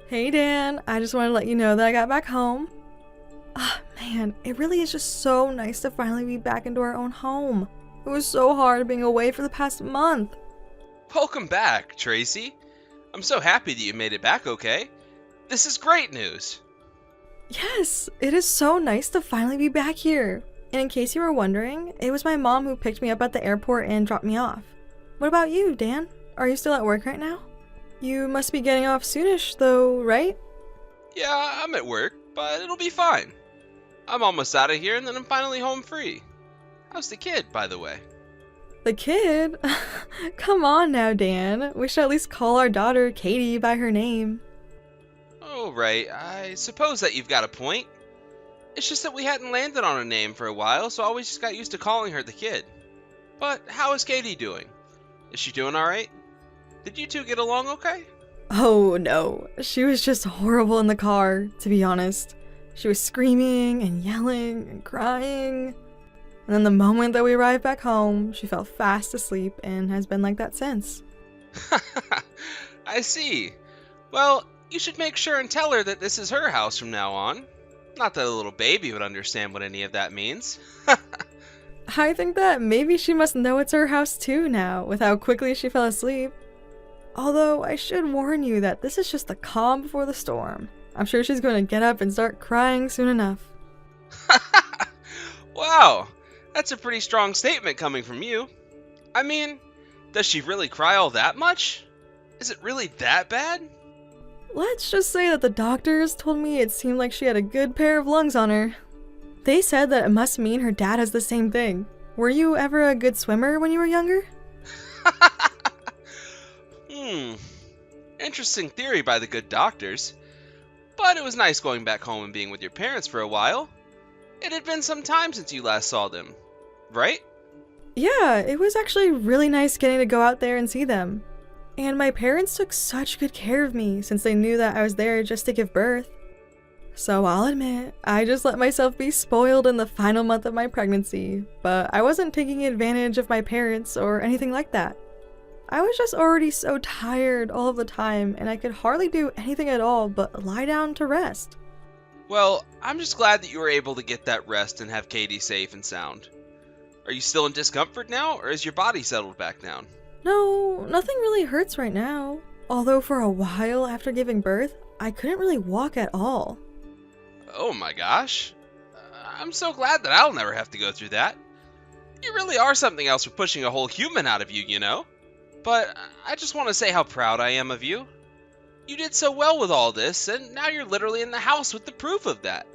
Hey Dan, I just wanted to let you know that I got back home. Ah, man, it really is just so nice to finally be back into our own home. It was so hard being away for the past month. Welcome back, Tracy. I'm so happy that you made it back okay. This is great news. Yes, it is so nice to finally be back here. And in case you were wondering, it was my mom who picked me up at the airport and dropped me off. What about you, Dan? Are you still at work right now? You must be getting off soonish, though, right? Yeah, I'm at work, but it'll be fine. I'm almost out of here and then I'm finally home free. How's the kid, by the way? The kid? Come on now, Dan. We should at least call our daughter Katie by her name. Oh, right. I suppose that you've got a point. It's just that we hadn't landed on a name for a while, so I always just got used to calling her the kid. But how is Katie doing? Is she doing alright? Did you two get along okay? Oh no, she was just horrible in the car, to be honest. She was screaming and yelling and crying. And then the moment that we arrived back home, she fell fast asleep and has been like that since. I see. Well, you should make sure and tell her that this is her house from now on. Not that a little baby would understand what any of that means. I think that maybe she must know it's her house too now, with how quickly she fell asleep. Although, I should warn you that this is just the calm before the storm. I'm sure she's going to get up and start crying soon enough. Wow, that's a pretty strong statement coming from you. I mean, does she really cry all that much? Is it really that bad? Let's just say that the doctors told me it seemed like she had a good pair of lungs on her. They said that it must mean her dad has the same thing. Were you ever a good swimmer when you were younger? Interesting theory by the good doctors. But it was nice going back home and being with your parents for a while. It had been some time since you last saw them, right? Yeah, it was actually really nice getting to go out there and see them. And my parents took such good care of me since they knew that I was there just to give birth. So I'll admit, I just let myself be spoiled in the final month of my pregnancy, but I wasn't taking advantage of my parents or anything like that. I was just already so tired all of the time, and I could hardly do anything at all but lie down to rest. Well, I'm just glad that you were able to get that rest and have Katie safe and sound. Are you still in discomfort now, or is your body settled back down? No, nothing really hurts right now. Although for a while after giving birth, I couldn't really walk at all. Oh my gosh. I'm so glad that I'll never have to go through that. You really are something else for pushing a whole human out of you, you know? But I just want to say how proud I am of you. You did so well with all this, and now you're literally in the house with the proof of that.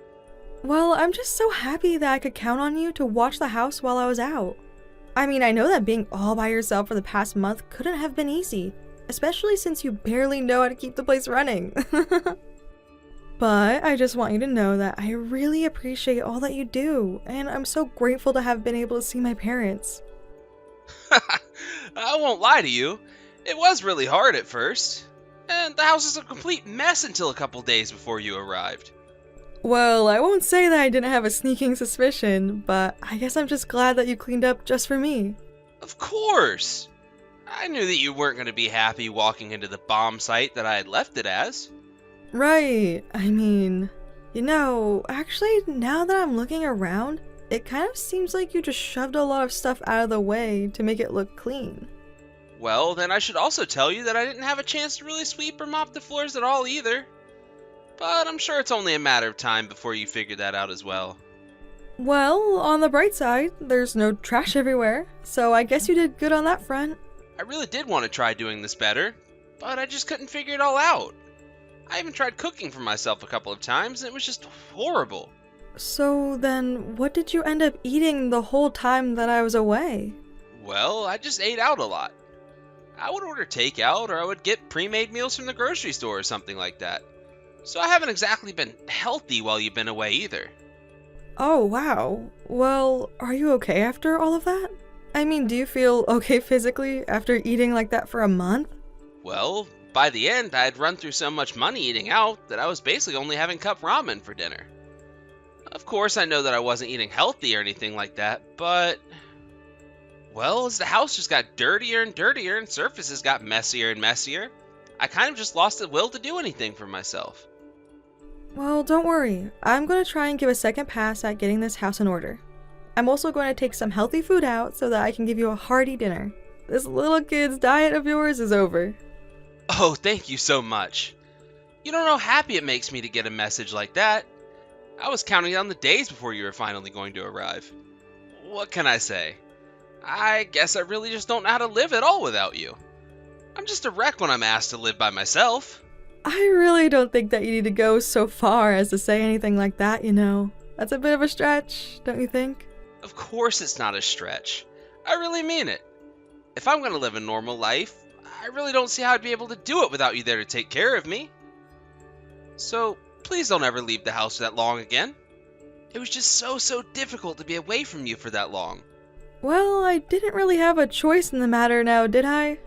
Well, I'm just so happy that I could count on you to watch the house while I was out. I mean, I know that being all by yourself for the past month couldn't have been easy, especially since you barely know how to keep the place running. But I just want you to know that I really appreciate all that you do, and I'm so grateful to have been able to see my parents. I won't lie to you. It was really hard at first. And the house was a complete mess until a couple days before you arrived. Well, I won't say that I didn't have a sneaking suspicion, but I guess I'm just glad that you cleaned up just for me. Of course! I knew that you weren't going to be happy walking into the bomb site that I had left it as. Right, I mean, actually, now that I'm looking around, it kind of seems like you just shoved a lot of stuff out of the way to make it look clean. Well, then I should also tell you that I didn't have a chance to really sweep or mop the floors at all either. But I'm sure it's only a matter of time before you figure that out as well. Well, on the bright side, there's no trash everywhere, so I guess you did good on that front. I really did want to try doing this better, but I just couldn't figure it all out. I even tried cooking for myself a couple of times, and it was just horrible. So then, what did you end up eating the whole time that I was away? Well, I just ate out a lot. I would order takeout, or I would get pre-made meals from the grocery store or something like that. So I haven't exactly been healthy while you've been away either. Oh, wow. Well, are you okay after all of that? I mean, do you feel okay physically after eating like that for a month? Well, by the end, I had run through so much money eating out that I was basically only having cup ramen for dinner. Of course, I know that I wasn't eating healthy or anything like that, but... Well, as the house just got dirtier and dirtier and surfaces got messier and messier, I kind of just lost the will to do anything for myself. Well, don't worry. I'm going to try and give a second pass at getting this house in order. I'm also going to take some healthy food out so that I can give you a hearty dinner. This little kid's diet of yours is over. Oh, thank you so much. You don't know how happy it makes me to get a message like that. I was counting down the days before you were finally going to arrive. What can I say? I guess I really just don't know how to live at all without you. I'm just a wreck when I'm asked to live by myself. I really don't think that you need to go so far as to say anything like that, you know. That's a bit of a stretch, don't you think? Of course it's not a stretch. I really mean it. If I'm going to live a normal life, I really don't see how I'd be able to do it without you there to take care of me. So, please don't ever leave the house that long again. It was just so difficult to be away from you for that long. Well, I didn't really have a choice in the matter now, did I?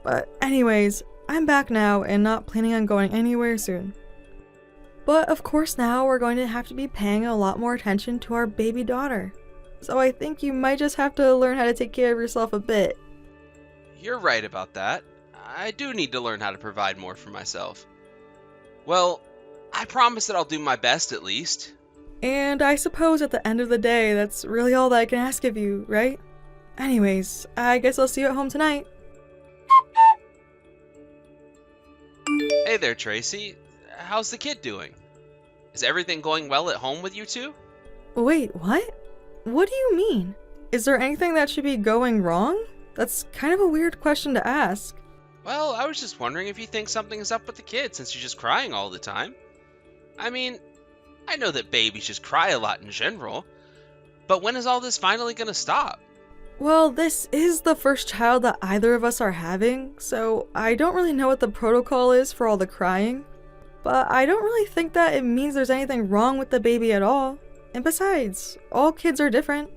But anyways, I'm back now and not planning on going anywhere soon. But of course now we're going to have to be paying a lot more attention to our baby daughter. So I think you might just have to learn how to take care of yourself a bit. You're right about that. I do need to learn how to provide more for myself. Well, I promise that I'll do my best at least. And I suppose at the end of the day, that's really all that I can ask of you, right? Anyways, I guess I'll see you at home tonight. Hey there, Tracy. How's the kid doing? Is everything going well at home with you two? Wait, what? What do you mean? Is there anything that should be going wrong? That's kind of a weird question to ask. Well, I was just wondering if you think something is up with the kid since she's just crying all the time. I mean, I know that babies just cry a lot in general, but when is all this finally gonna stop? Well, this is the first child that either of us are having, so I don't really know what the protocol is for all the crying. But I don't really think that it means there's anything wrong with the baby at all. And besides, all kids are different.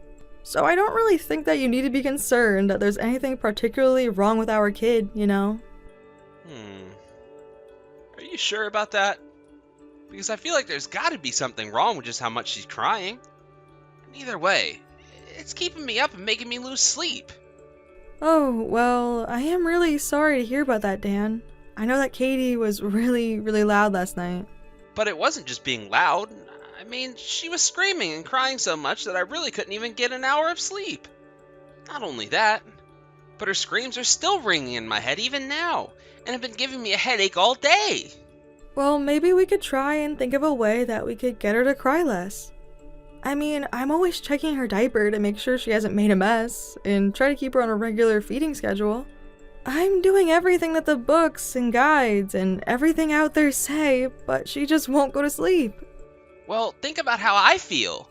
So I don't really think that you need to be concerned that there's anything particularly wrong with our kid, you know? Are you sure about that? Because I feel like there's gotta be something wrong with just how much she's crying. And either way, it's keeping me up and making me lose sleep. Oh, well, I am really sorry to hear about that, Dan. I know that Katie was really loud last night. But it wasn't just being loud. I mean, she was screaming and crying so much that I really couldn't even get an hour of sleep. Not only that, but her screams are still ringing in my head even now, and have been giving me a headache all day. Well, maybe we could try and think of a way that we could get her to cry less. I mean, I'm always checking her diaper to make sure she hasn't made a mess, and try to keep her on a regular feeding schedule. I'm doing everything that the books and guides and everything out there say, but she just won't go to sleep. Well, think about how I feel.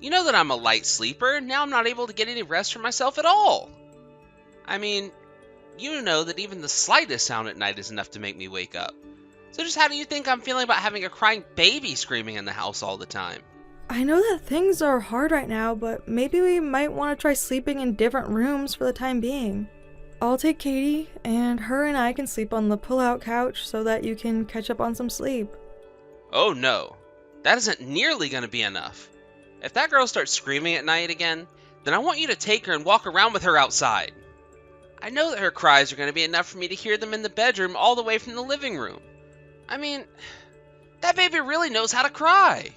You know that I'm a light sleeper, and now I'm not able to get any rest for myself at all. I mean, you know that even the slightest sound at night is enough to make me wake up. So just how do you think I'm feeling about having a crying baby screaming in the house all the time? I know that things are hard right now, but maybe we might want to try sleeping in different rooms for the time being. I'll take Katie, and her and I can sleep on the pull-out couch so that you can catch up on some sleep. Oh no, that isn't nearly going to be enough. If that girl starts screaming at night again, then I want you to take her and walk around with her outside. I know that her cries are going to be enough for me to hear them in the bedroom all the way from the living room. I mean, that baby really knows how to cry.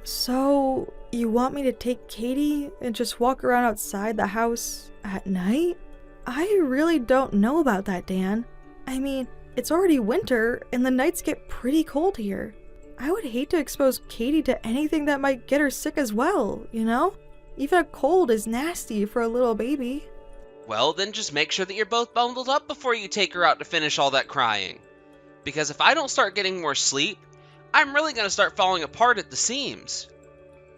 So, you want me to take Katie and just walk around outside the house at night? I really don't know about that, Dan. I mean, it's already winter and the nights get pretty cold here. I would hate to expose Katie to anything that might get her sick as well, you know? Even a cold is nasty for a little baby. Well, then just make sure that you're both bundled up before you take her out to finish all that crying. Because if I don't start getting more sleep, I'm really going to start falling apart at the seams.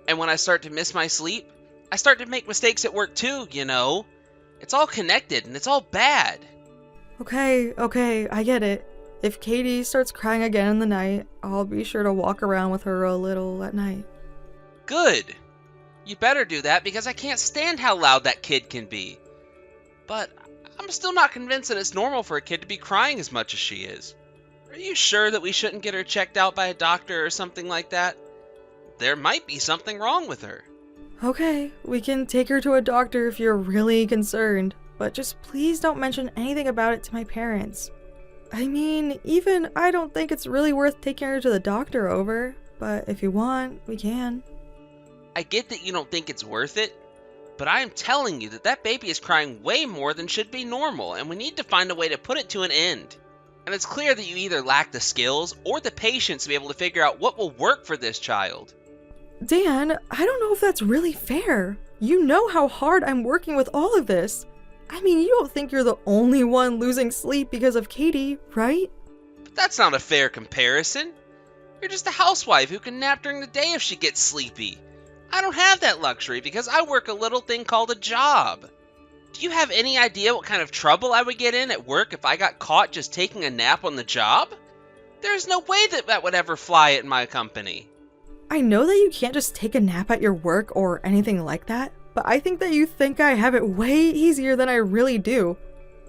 And when I start to miss my sleep, I start to make mistakes at work too, you know? It's all connected and it's all bad. Okay, I get it. If Katie starts crying again in the night, I'll be sure to walk around with her a little at night. Good. You better do that because I can't stand how loud that kid can be. But I'm still not convinced that it's normal for a kid to be crying as much as she is. Are you sure that we shouldn't get her checked out by a doctor or something like that? There might be something wrong with her. Okay, we can take her to a doctor if you're really concerned, but just please don't mention anything about it to my parents. I mean, even I don't think it's really worth taking her to the doctor over, but if you want, we can. I get that you don't think it's worth it, but I am telling you that baby is crying way more than should be normal, and we need to find a way to put it to an end. And it's clear that you either lack the skills or the patience to be able to figure out what will work for this child. Dan, I don't know if that's really fair. You know how hard I'm working with all of this. I mean, you don't think you're the only one losing sleep because of Katie, right? But that's not a fair comparison. You're just a housewife who can nap during the day if she gets sleepy. I don't have that luxury because I work a little thing called a job. Do you have any idea what kind of trouble I would get in at work if I got caught just taking a nap on the job? There's no way that would ever fly at my company. I know that you can't just take a nap at your work or anything like that, but I think that you think I have it way easier than I really do.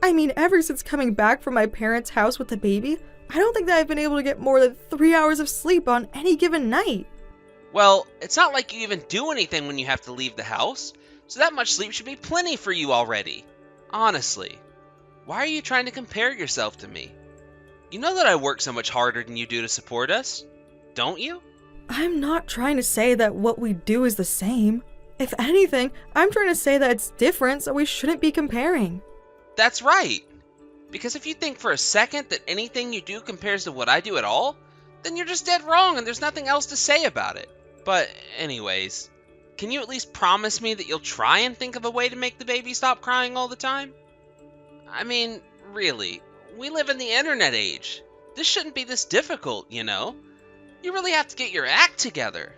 I mean, ever since coming back from my parents' house with the baby, I don't think that I've been able to get more than 3 hours of sleep on any given night. Well, it's not like you even do anything when you have to leave the house, so that much sleep should be plenty for you already. Honestly, why are you trying to compare yourself to me? You know that I work so much harder than you do to support us, don't you? I'm not trying to say that what we do is the same. If anything, I'm trying to say that it's different, so we shouldn't be comparing. That's right. Because if you think for a second that anything you do compares to what I do at all, then you're just dead wrong and there's nothing else to say about it. But anyways, can you at least promise me that you'll try and think of a way to make the baby stop crying all the time? I mean, really, we live in the internet age. This shouldn't be this difficult, you know? You really have to get your act together.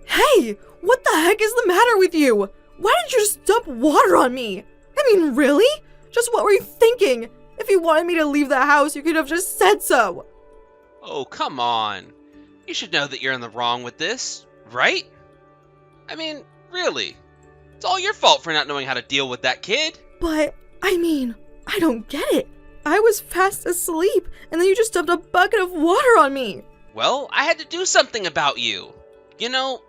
Hey! What the heck is the matter with you? Why didn't you just dump water on me? I mean, really? Just what were you thinking? If you wanted me to leave the house, you could have just said so. Oh, come on. You should know that you're in the wrong with this, right? I mean, really. It's all your fault for not knowing how to deal with that kid. But, I mean, I don't get it. I was fast asleep, and then you just dumped a bucket of water on me. Well, I had to do something about you. You know,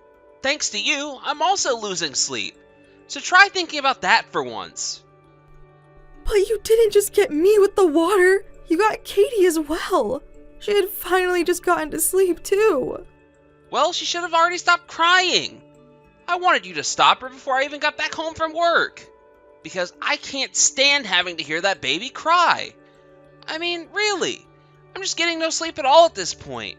thanks to you, I'm also losing sleep. So try thinking about that for once. But you didn't just get me with the water. You got Katie as well. She had finally just gotten to sleep, too. Well, she should have already stopped crying. I wanted you to stop her before I even got back home from work. Because I can't stand having to hear that baby cry. I mean, really. I'm just getting no sleep at all at this point.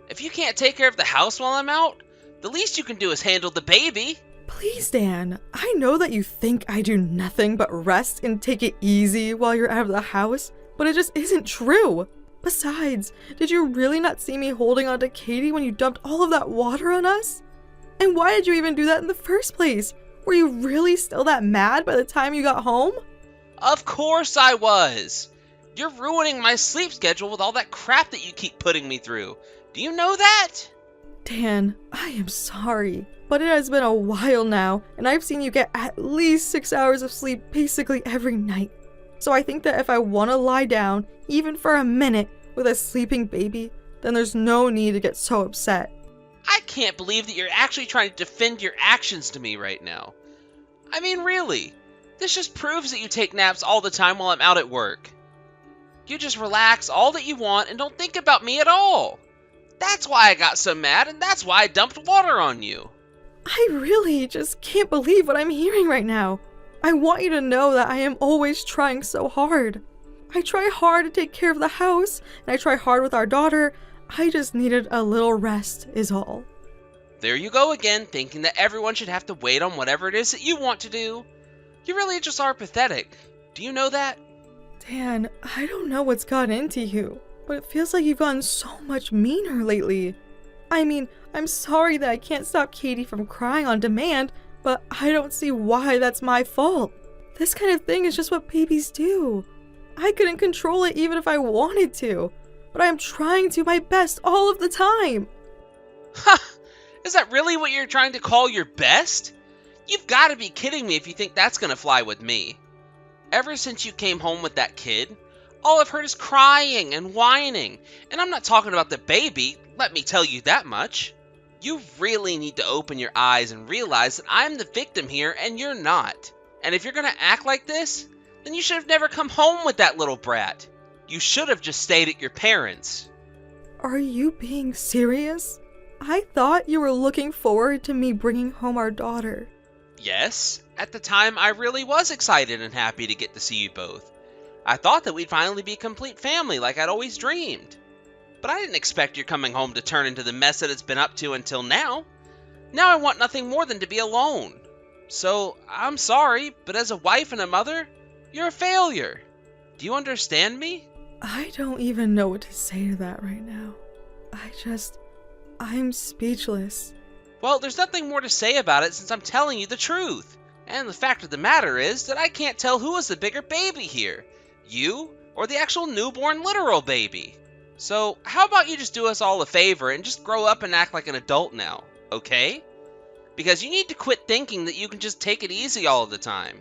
If you can't take care of the house while I'm out, the least you can do is handle the baby. Please, Dan. I know that you think I do nothing but rest and take it easy while you're out of the house, but it just isn't true. Besides, did you really not see me holding on to Katie when you dumped all of that water on us? And why did you even do that in the first place? Were you really still that mad by the time you got home? Of course I was. You're ruining my sleep schedule with all that crap that you keep putting me through. Do you know that? Dan, I am sorry, but it has been a while now, and I've seen you get at least 6 hours of sleep basically every night. So I think that if I want to lie down, even for a minute, with a sleeping baby, then there's no need to get so upset. I can't believe that you're actually trying to defend your actions to me right now. I mean, really, this just proves that you take naps all the time while I'm out at work. You just relax all that you want and don't think about me at all. That's why I got so mad, and that's why I dumped water on you. I really just can't believe what I'm hearing right now. I want you to know that I am always trying so hard. I try hard to take care of the house, and I try hard with our daughter. I just needed a little rest is all. There you go again, thinking that everyone should have to wait on whatever it is that you want to do. You really just are pathetic. Do you know that? Dan, I don't know what's gotten into you, but it feels like you've gotten so much meaner lately. I mean, I'm sorry that I can't stop Katie from crying on demand, but I don't see why that's my fault. This kind of thing is just what babies do. I couldn't control it even if I wanted to, but I'm trying to my best all of the time. Ha! Is that really what you're trying to call your best? You've got to be kidding me if you think that's gonna fly with me. Ever since you came home with that kid, all I've heard is crying and whining, and I'm not talking about the baby, let me tell you that much. You really need to open your eyes and realize that I'm the victim here and you're not. And if you're gonna act like this, then you should have never come home with that little brat. You should have just stayed at your parents'. Are you being serious? I thought you were looking forward to me bringing home our daughter. Yes, at the time I really was excited and happy to get to see you both. I thought that we'd finally be a complete family like I'd always dreamed. But I didn't expect your coming home to turn into the mess that it's been up to until now. Now I want nothing more than to be alone. So, I'm sorry, but as a wife and a mother, you're a failure. Do you understand me? I don't even know what to say to that right now. I'm speechless. Well, there's nothing more to say about it since I'm telling you the truth. And the fact of the matter is that I can't tell who is the bigger baby here. You, or the actual newborn literal baby. So, how about you just do us all a favor and just grow up and act like an adult now, okay? Because you need to quit thinking that you can just take it easy all of the time.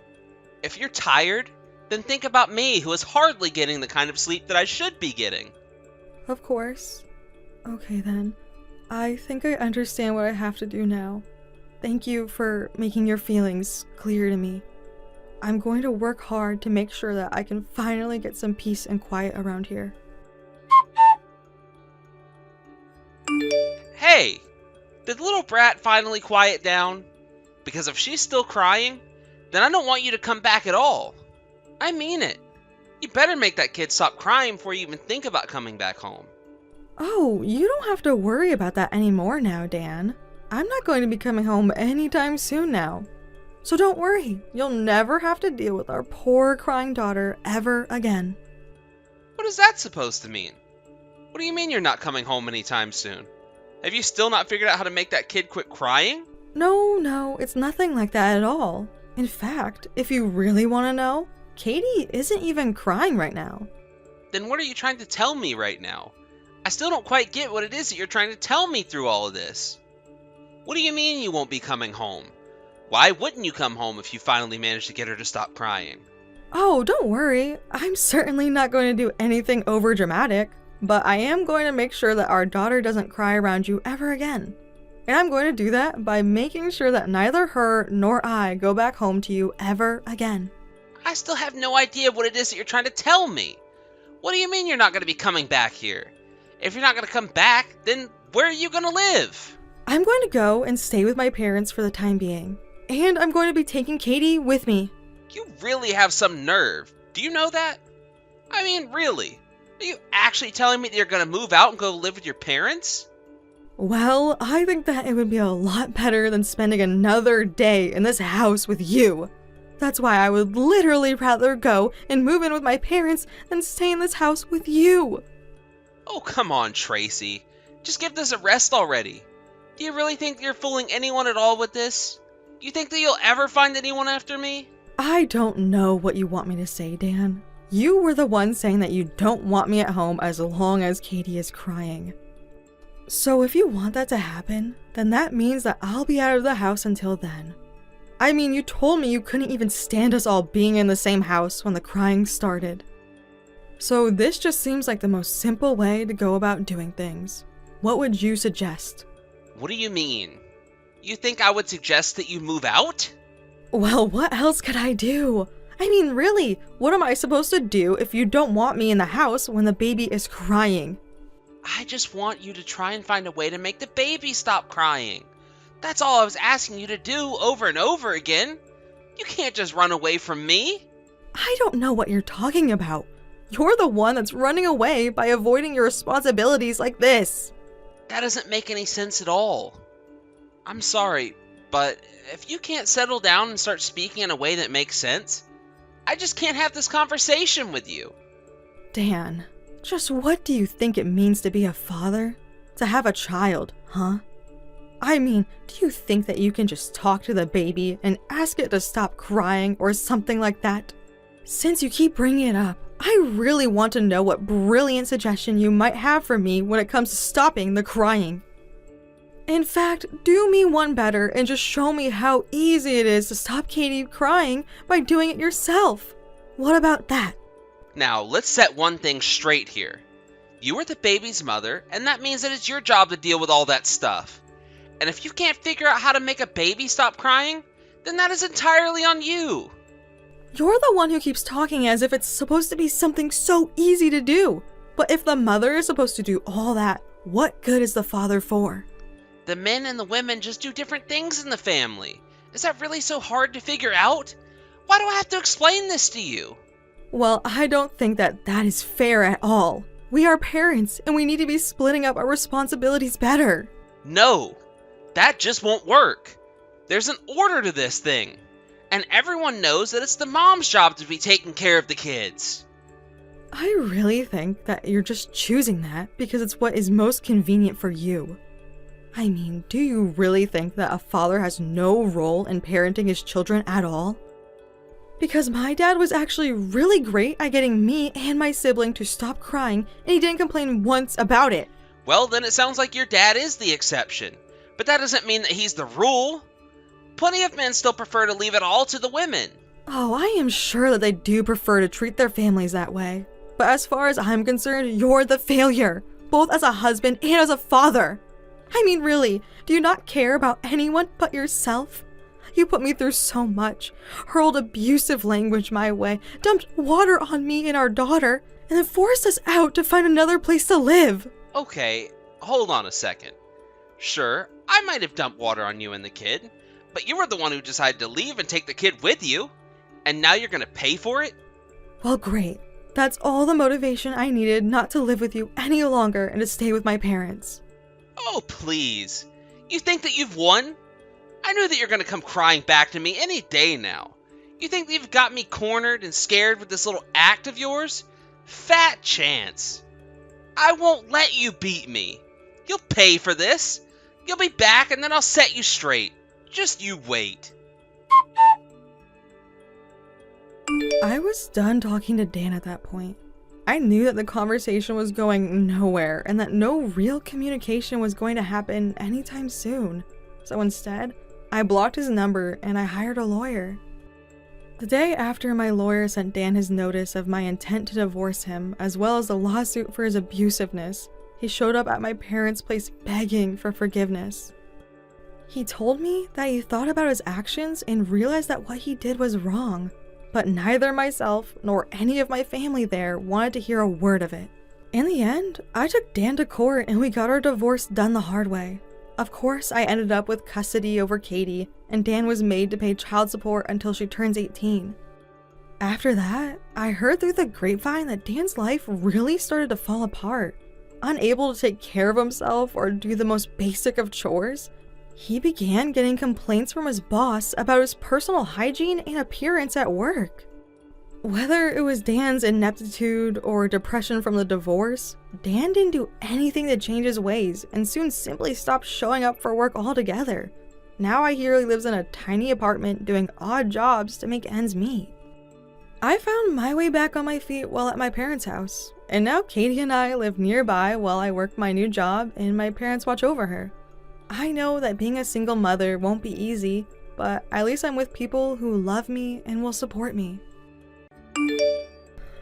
If you're tired, then think about me, who is hardly getting the kind of sleep that I should be getting. Of course. Okay then. I think I understand what I have to do now. Thank you for making your feelings clear to me. I'm going to work hard to make sure that I can finally get some peace and quiet around here. Hey! Did the little brat finally quiet down? Because if she's still crying, then I don't want you to come back at all. I mean it. You better make that kid stop crying before you even think about coming back home. Oh, you don't have to worry about that anymore now, Dan. I'm not going to be coming home anytime soon now. So don't worry, you'll never have to deal with our poor crying daughter ever again. What is that supposed to mean? What do you mean you're not coming home anytime soon? Have you still not figured out how to make that kid quit crying? No, it's nothing like that at all. In fact, if you really want to know, Katie isn't even crying right now. Then what are you trying to tell me right now? I still don't quite get what it is that you're trying to tell me through all of this. What do you mean you won't be coming home? Why wouldn't you come home if you finally managed to get her to stop crying? Oh, don't worry. I'm certainly not going to do anything over dramatic, but I am going to make sure that our daughter doesn't cry around you ever again. And I'm going to do that by making sure that neither her nor I go back home to you ever again. I still have no idea what it is that you're trying to tell me. What do you mean you're not going to be coming back here? If you're not going to come back, then where are you going to live? I'm going to go and stay with my parents for the time being. And I'm going to be taking Katie with me. You really have some nerve. Do you know that? I mean, really? Are you actually telling me that you're going to move out and go live with your parents? Well, I think that it would be a lot better than spending another day in this house with you. That's why I would literally rather go and move in with my parents than stay in this house with you. Oh, come on, Tracy. Just give this a rest already. Do you really think you're fooling anyone at all with this? Do you think that you'll ever find anyone after me? I don't know what you want me to say, Dan. You were the one saying that you don't want me at home as long as Katie is crying. So if you want that to happen, then that means that I'll be out of the house until then. I mean, you told me you couldn't even stand us all being in the same house when the crying started. So this just seems like the most simple way to go about doing things. What would you suggest? What do you mean? You think I would suggest that you move out? Well, what else could I do? I mean, really, what am I supposed to do if you don't want me in the house when the baby is crying? I just want you to try and find a way to make the baby stop crying. That's all I was asking you to do over and over again. You can't just run away from me. I don't know what you're talking about. You're the one that's running away by avoiding your responsibilities like this. That doesn't make any sense at all. I'm sorry, but if you can't settle down and start speaking in a way that makes sense, I just can't have this conversation with you. Dan, just what do you think it means to be a father? To have a child, huh? I mean, do you think that you can just talk to the baby and ask it to stop crying or something like that? Since you keep bringing it up, I really want to know what brilliant suggestion you might have for me when it comes to stopping the crying. In fact, do me one better and just show me how easy it is to stop Katie crying by doing it yourself. What about that? Now, let's set one thing straight here. You are the baby's mother, and that means that it's your job to deal with all that stuff. And if you can't figure out how to make a baby stop crying, then that is entirely on you. You're the one who keeps talking as if it's supposed to be something so easy to do. But if the mother is supposed to do all that, what good is the father for? The men and the women just do different things in the family. Is that really so hard to figure out? Why do I have to explain this to you? Well, I don't think that is fair at all. We are parents, and we need to be splitting up our responsibilities better. No, that just won't work. There's an order to this thing. And everyone knows that it's the mom's job to be taking care of the kids. I really think that you're just choosing that because it's what is most convenient for you. I mean, do you really think that a father has no role in parenting his children at all? Because my dad was actually really great at getting me and my sibling to stop crying, and he didn't complain once about it. Well, then it sounds like your dad is the exception. But that doesn't mean that he's the rule. Plenty of men still prefer to leave it all to the women. Oh, I am sure that they do prefer to treat their families that way. But as far as I'm concerned, you're the failure, both as a husband and as a father. I mean, really, do you not care about anyone but yourself? You put me through so much, hurled abusive language my way, dumped water on me and our daughter, and then forced us out to find another place to live. Okay, hold on a second. Sure, I might have dumped water on you and the kid, but you were the one who decided to leave and take the kid with you, and now you're gonna pay for it? Well, great. That's all the motivation I needed not to live with you any longer and to stay with my parents. Oh, please. You think that you've won? I knew that you're gonna come crying back to me any day now. You think that you've got me cornered and scared with this little act of yours? Fat chance. I won't let you beat me. You'll pay for this. You'll be back and then I'll set you straight. Just you wait. I was done talking to Dan at that point. I knew that the conversation was going nowhere and that no real communication was going to happen anytime soon. So instead, I blocked his number and I hired a lawyer. The day after my lawyer sent Dan his notice of my intent to divorce him, as well as the lawsuit for his abusiveness, he showed up at my parents' place begging for forgiveness. He told me that he thought about his actions and realized that what he did was wrong, but neither myself nor any of my family there wanted to hear a word of it. In the end, I took Dan to court and we got our divorce done the hard way. Of course, I ended up with custody over Katie, and Dan was made to pay child support until she turns 18. After that, I heard through the grapevine that Dan's life really started to fall apart. Unable to take care of himself or do the most basic of chores, he began getting complaints from his boss about his personal hygiene and appearance at work. Whether it was Dan's ineptitude or depression from the divorce, Dan didn't do anything to change his ways and soon simply stopped showing up for work altogether. Now I hear he lives in a tiny apartment doing odd jobs to make ends meet. I found my way back on my feet while at my parents' house, and now Katie and I live nearby while I work my new job and my parents watch over her. I know that being a single mother won't be easy, but at least I'm with people who love me and will support me.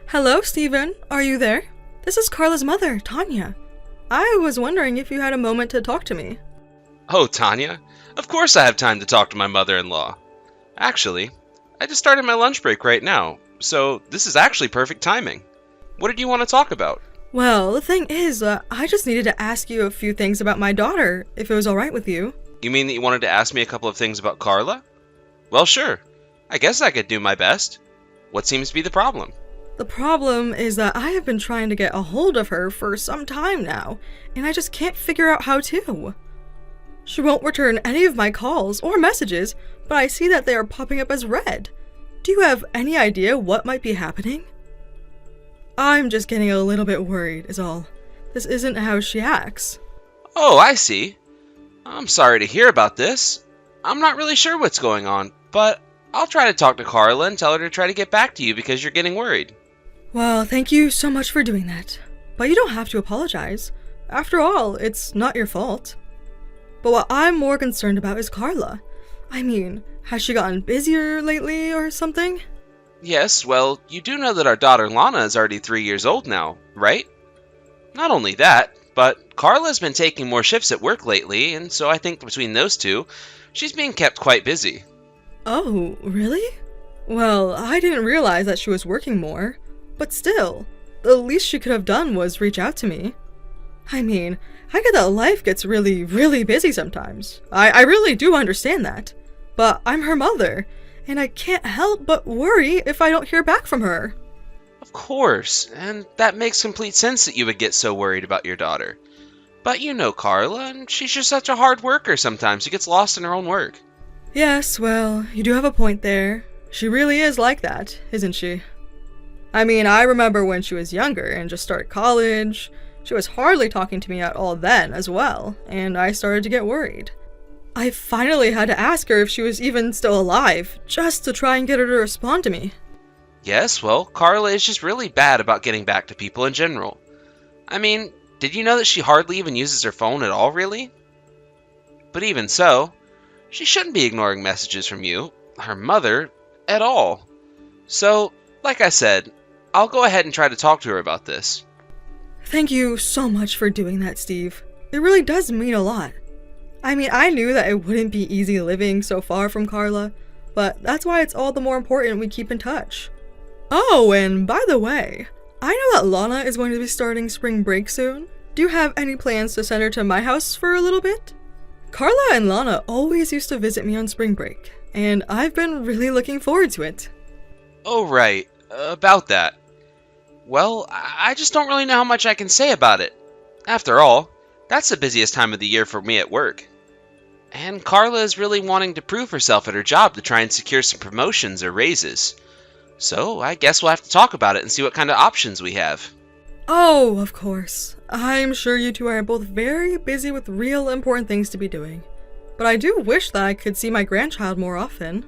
Hello, Steven. Are you there? This is Carla's mother, Tanya. I was wondering if you had a moment to talk to me. Oh, Tanya. Of course I have time to talk to my mother-in-law. Actually, I just started my lunch break right now, so this is actually perfect timing. What did you want to talk about? Well, the thing is, I just needed to ask you a few things about my daughter, if it was alright with you. You mean that you wanted to ask me a couple of things about Carla? Well, sure. I guess I could do my best. What seems to be the problem? The problem is that I have been trying to get a hold of her for some time now, and I just can't figure out how to. She won't return any of my calls or messages, but I see that they are popping up as read. Do you have any idea what might be happening? I'm just getting a little bit worried, is all. This isn't how she acts. Oh, I see. I'm sorry to hear about this. I'm not really sure what's going on, but I'll try to talk to Carla and tell her to try to get back to you because you're getting worried. Well, thank you so much for doing that. But you don't have to apologize. After all, it's not your fault. But what I'm more concerned about is Carla. I mean, has she gotten busier lately or something? Yes, well, you do know that our daughter Lana is already 3 years old now, right? Not only that, but Carla's been taking more shifts at work lately, and so I think between those two, she's being kept quite busy. Oh, really? Well, I didn't realize that she was working more, but still, the least she could have done was reach out to me. I mean, I get that life gets really, really busy sometimes. I really do understand that. But I'm her mother, and I can't help but worry if I don't hear back from her. Of course, and that makes complete sense that you would get so worried about your daughter. But you know Carla, and she's just such a hard worker sometimes. She gets lost in her own work. Yes, well, you do have a point there. She really is like that, isn't she? I mean, I remember when she was younger and just started college. She was hardly talking to me at all then as well, and I started to get worried. I finally had to ask her if she was even still alive, just to try and get her to respond to me. Yes, well, Carla is just really bad about getting back to people in general. I mean, did you know that she hardly even uses her phone at all, really? But even so, she shouldn't be ignoring messages from you, her mother, at all. So, like I said, I'll go ahead and try to talk to her about this. Thank you so much for doing that, Steve. It really does mean a lot. I mean, I knew that it wouldn't be easy living so far from Carla, but that's why it's all the more important we keep in touch. Oh, and by the way, I know that Lana is going to be starting spring break soon. Do you have any plans to send her to my house for a little bit? Carla and Lana always used to visit me on spring break, and I've been really looking forward to it. Oh, right. About that. Well, I just don't really know how much I can say about it. After all, that's the busiest time of the year for me at work. And Carla is really wanting to prove herself at her job to try and secure some promotions or raises. So I guess we'll have to talk about it and see what kind of options we have. Oh, of course. I'm sure you two are both very busy with real important things to be doing. But I do wish that I could see my grandchild more often.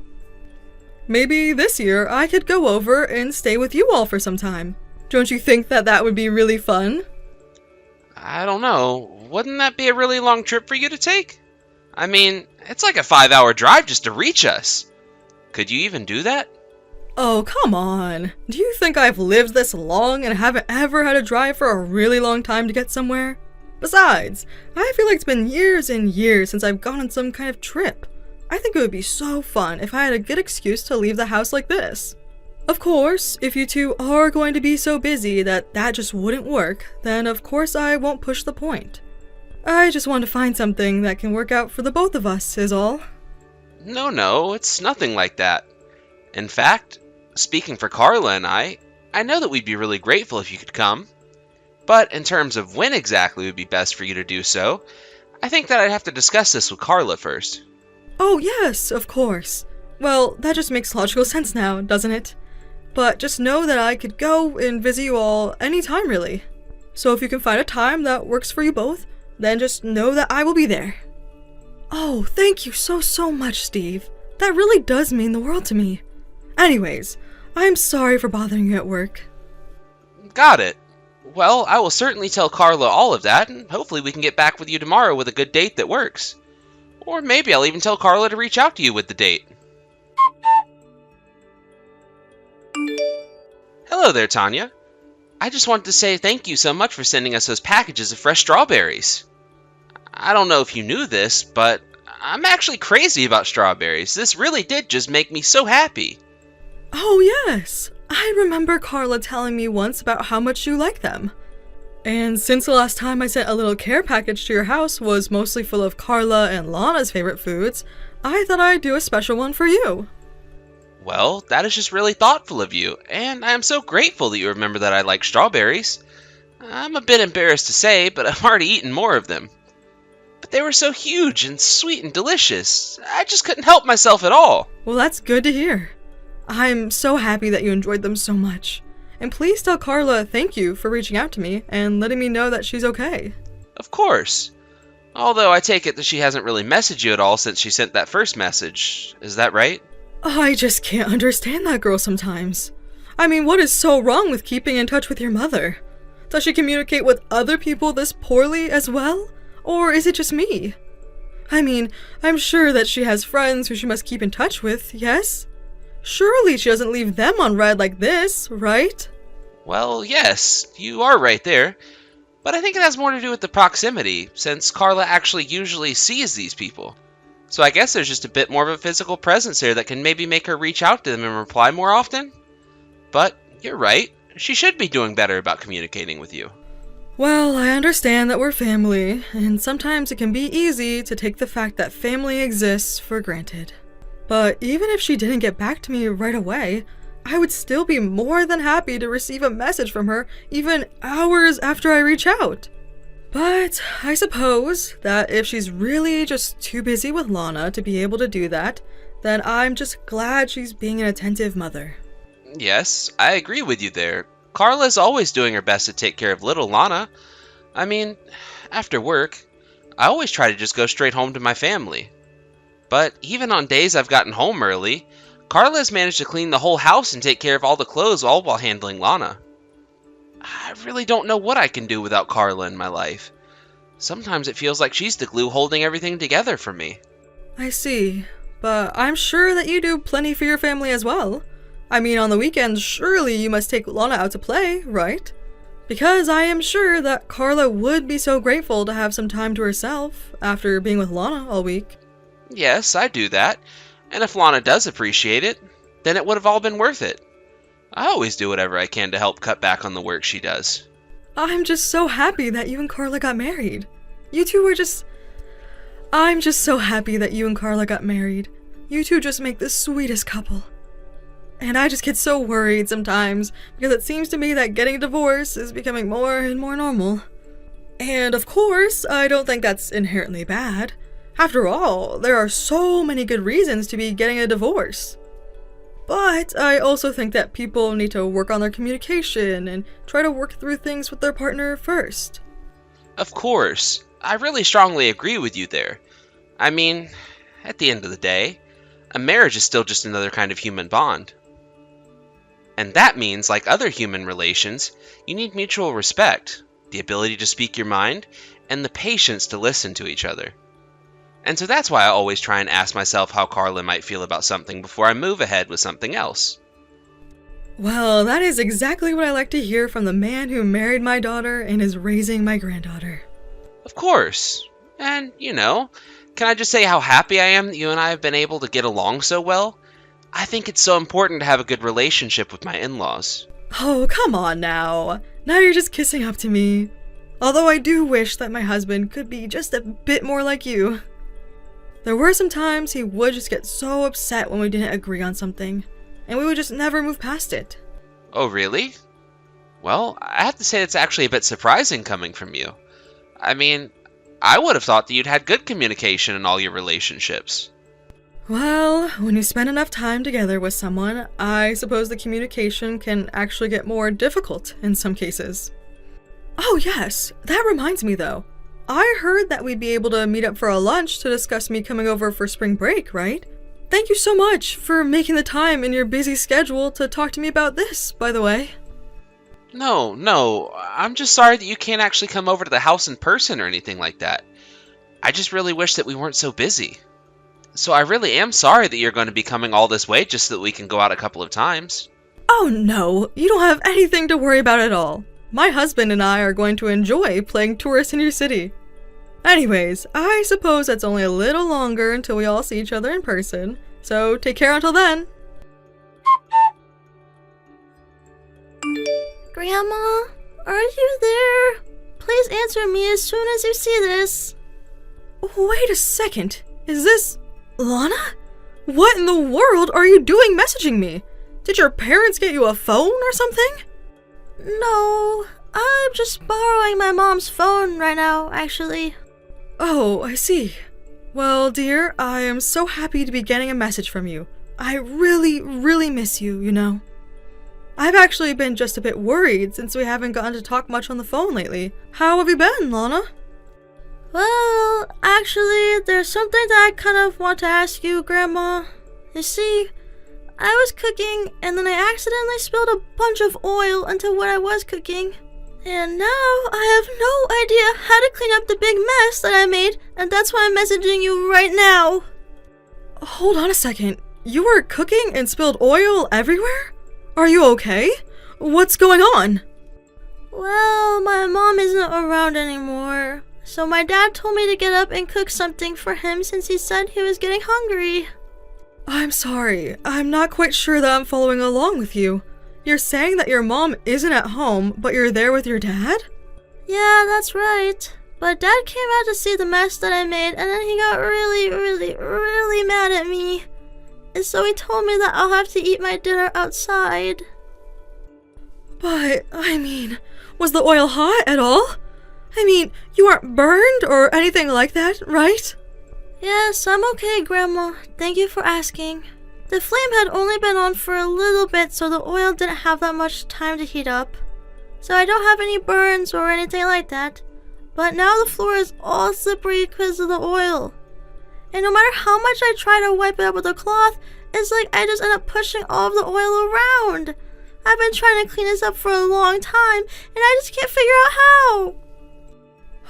Maybe this year I could go over and stay with you all for some time. Don't you think that that would be really fun? I don't know. Wouldn't that be a really long trip for you to take? I mean, it's like a 5-hour drive just to reach us. Could you even do that? Oh, come on. Do you think I've lived this long and haven't ever had to drive for a really long time to get somewhere? Besides, I feel like it's been years and years since I've gone on some kind of trip. I think it would be so fun if I had a good excuse to leave the house like this. Of course, if you two are going to be so busy that just wouldn't work, then of course I won't push the point. I just want to find something that can work out for the both of us, is all. No, it's nothing like that. In fact, speaking for Carla and I know that we'd be really grateful if you could come. But in terms of when exactly would be best for you to do so, I think that I'd have to discuss this with Carla first. Oh yes, of course. Well, that just makes logical sense now, doesn't it? But just know that I could go and visit you all anytime, really. So if you can find a time that works for you both, then just know that I will be there. Oh, thank you so much, Steve. That really does mean the world to me. Anyways, I'm sorry for bothering you at work. Got it. Well, I will certainly tell Carla all of that, and hopefully we can get back with you tomorrow with a good date that works. Or maybe I'll even tell Carla to reach out to you with the date. Hello there, Tanya. I just wanted to say thank you so much for sending us those packages of fresh strawberries. I don't know if you knew this, but I'm actually crazy about strawberries. This really did just make me so happy. Oh yes, I remember Carla telling me once about how much you like them. And since the last time I sent a little care package to your house was mostly full of Carla and Lana's favorite foods, I thought I'd do a special one for you. Well, that is just really thoughtful of you, and I am so grateful that you remember that I like strawberries. I'm a bit embarrassed to say, but I've already eaten more of them. But they were so huge and sweet and delicious, I just couldn't help myself at all. Well, that's good to hear. I'm so happy that you enjoyed them so much. And please tell Carla thank you for reaching out to me and letting me know that she's okay. Of course. Although I take it that she hasn't really messaged you at all since she sent that first message. Is that right? I just can't understand that girl sometimes. I mean, what is so wrong with keeping in touch with your mother? Does she communicate with other people this poorly as well? Or is it just me? I mean, I'm sure that she has friends who she must keep in touch with, yes? Surely she doesn't leave them on red like this, right? Well, yes, you are right there. But I think it has more to do with the proximity, since Carla actually usually sees these people. So I guess there's just a bit more of a physical presence there that can maybe make her reach out to them and reply more often. But you're right. She should be doing better about communicating with you. Well, I understand that we're family, and sometimes it can be easy to take the fact that family exists for granted. But even if she didn't get back to me right away, I would still be more than happy to receive a message from her even hours after I reach out. But I suppose that if she's really just too busy with Lana to be able to do that, then I'm just glad she's being an attentive mother. Yes, I agree with you there. Carla's always doing her best to take care of little Lana. I mean, after work, I always try to just go straight home to my family. But even on days I've gotten home early, Carla has managed to clean the whole house and take care of all the clothes all while handling Lana. I really don't know what I can do without Carla in my life. Sometimes it feels like she's the glue holding everything together for me. I see, but I'm sure that you do plenty for your family as well. I mean, on the weekends, surely you must take Lana out to play, right? Because I am sure that Carla would be so grateful to have some time to herself after being with Lana all week. Yes, I do that. And if Lana does appreciate it, then it would have all been worth it. I always do whatever I can to help cut back on the work she does. I'm just so happy that you and Carla got married. You two were just... I'm just so happy that you and Carla got married. You two just make the sweetest couple. And I just get so worried sometimes, because it seems to me that getting a divorce is becoming more and more normal. And of course, I don't think that's inherently bad. After all, there are so many good reasons to be getting a divorce. But I also think that people need to work on their communication and try to work through things with their partner first. Of course, I really strongly agree with you there. I mean, at the end of the day, a marriage is still just another kind of human bond. And that means, like other human relations, you need mutual respect, the ability to speak your mind, and the patience to listen to each other. And so that's why I always try and ask myself how Carla might feel about something before I move ahead with something else. Well, that is exactly what I like to hear from the man who married my daughter and is raising my granddaughter. Of course. And, can I just say how happy I am that you and I have been able to get along so well? I think it's so important to have a good relationship with my in-laws. Oh, come on now. Now you're just kissing up to me. Although I do wish that my husband could be just a bit more like you. There were some times he would just get so upset when we didn't agree on something, and we would just never move past it. Oh, really? Well, I have to say it's actually a bit surprising coming from you. I mean, I would have thought that you'd had good communication in all your relationships. Well, when you spend enough time together with someone, I suppose the communication can actually get more difficult in some cases. Oh yes, that reminds me though. I heard that we'd be able to meet up for a lunch to discuss me coming over for spring break, right? Thank you so much for making the time in your busy schedule to talk to me about this, by the way. No, I'm just sorry that you can't actually come over to the house in person or anything like that. I just really wish that we weren't so busy. So I really am sorry that you're going to be coming all this way just so that we can go out a couple of times. Oh no, you don't have anything to worry about at all. My husband and I are going to enjoy playing tourist in your city. Anyways, I suppose that's only a little longer until we all see each other in person, so take care until then. Grandma, are you there? Please answer me as soon as you see this. Wait a second, is this Lana? What in the world are you doing messaging me? Did your parents get you a phone or something? No, I'm just borrowing my mom's phone right now, actually. Oh, I see. Well, dear, I am so happy to be getting a message from you. I really, really miss you, you know. I've actually been just a bit worried since we haven't gotten to talk much on the phone lately. How have you been, Lana? Well, actually, there's something that I kind of want to ask you, Grandma. You see, I was cooking and then I accidentally spilled a bunch of oil into what I was cooking. And now I have no idea how to clean up the big mess that I made, and that's why I'm messaging you right now. Hold on a second. You were cooking and spilled oil everywhere? Are you okay? What's going on? Well, my mom isn't around anymore, So my dad told me to get up and cook something for him since he said he was getting hungry. I'm sorry. I'm not quite sure that I'm following along with you. You're saying that your mom isn't at home, but you're there with your dad? Yeah, that's right. But Dad came out to see the mess that I made, and then he got really mad at me. And so he told me that I'll have to eat my dinner outside. But, was the oil hot at all? You aren't burned or anything like that, right? Yes, I'm okay, Grandma. Thank you for asking. The flame had only been on for a little bit, so the oil didn't have that much time to heat up. So I don't have any burns or anything like that. But now the floor is all slippery because of the oil. And no matter how much I try to wipe it up with a cloth, it's like I just end up pushing all of the oil around. I've been trying to clean this up for a long time, and I just can't figure out how.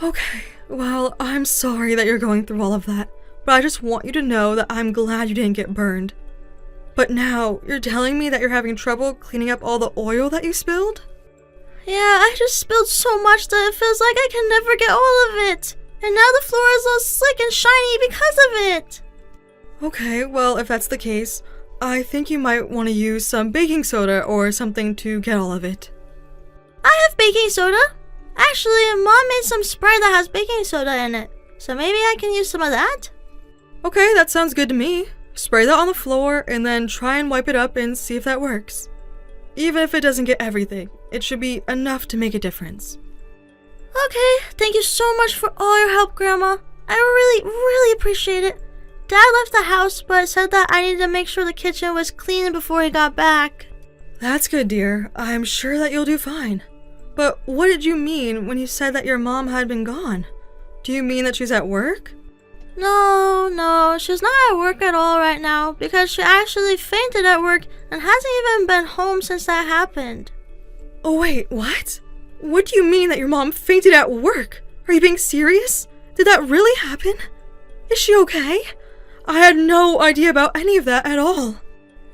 Okay, well, I'm sorry that you're going through all of that, but I just want you to know that I'm glad you didn't get burned. But now, you're telling me that you're having trouble cleaning up all the oil that you spilled? Yeah, I just spilled so much that it feels like I can never get all of it. And now the floor is all slick and shiny because of it. Okay, well, if that's the case, I think you might want to use some baking soda or something to get all of it. I have baking soda. Actually, Mom made some spray that has baking soda in it. So maybe I can use some of that? Okay, that sounds good to me. Spray that on the floor and then try and wipe it up and see if that works. Even if it doesn't get everything, it should be enough to make a difference. Okay, thank you so much for all your help, Grandma. I really appreciate it. Dad left the house, but said that I needed to make sure the kitchen was clean before he got back. That's good, dear. I'm sure that you'll do fine. But what did you mean when you said that your mom had been gone? Do you mean that she's at work? No, she's not at work at all right now because she actually fainted at work and hasn't even been home since that happened. Oh wait, what? What do you mean that your mom fainted at work? Are you being serious? Did that really happen? Is she okay? I had no idea about any of that at all.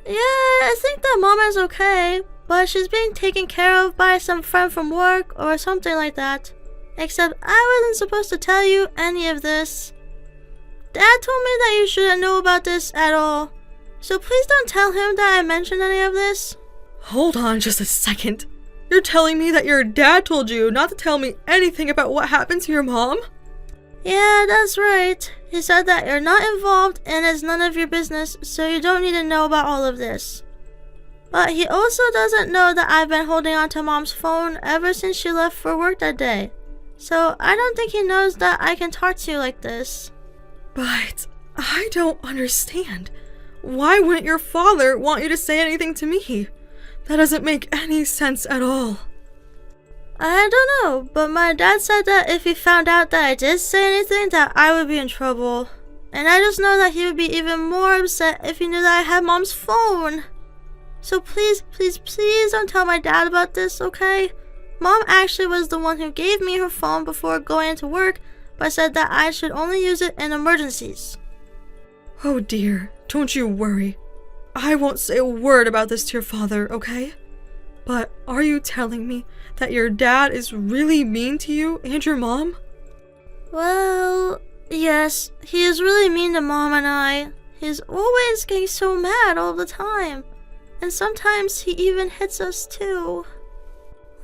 Yeah, I think that Mom is okay, but she's being taken care of by some friend from work or something like that. Except I wasn't supposed to tell you any of this. Dad told me that you shouldn't know about this at all. So please don't tell him that I mentioned any of this. Hold on just a second. You're telling me that your dad told you not to tell me anything about what happened to your mom? Yeah, that's right. He said that you're not involved and it's none of your business, so you don't need to know about all of this. But he also doesn't know that I've been holding on to Mom's phone ever since she left for work that day. So I don't think he knows that I can talk to you like this. But I don't understand. Why wouldn't your father want you to say anything to me? That doesn't make any sense at all. I don't know, but my dad said that if he found out that I did say anything, that I would be in trouble. And I just know that he would be even more upset if he knew that I had Mom's phone. So please don't tell my dad about this, okay? Mom actually was the one who gave me her phone before going into work, but said that I should only use it in emergencies. Oh dear, don't you worry. I won't say a word about this to your father, okay? But are you telling me that your dad is really mean to you and your mom? Well, yes, he is really mean to Mom and I. He's always getting so mad all the time. And sometimes he even hits us too.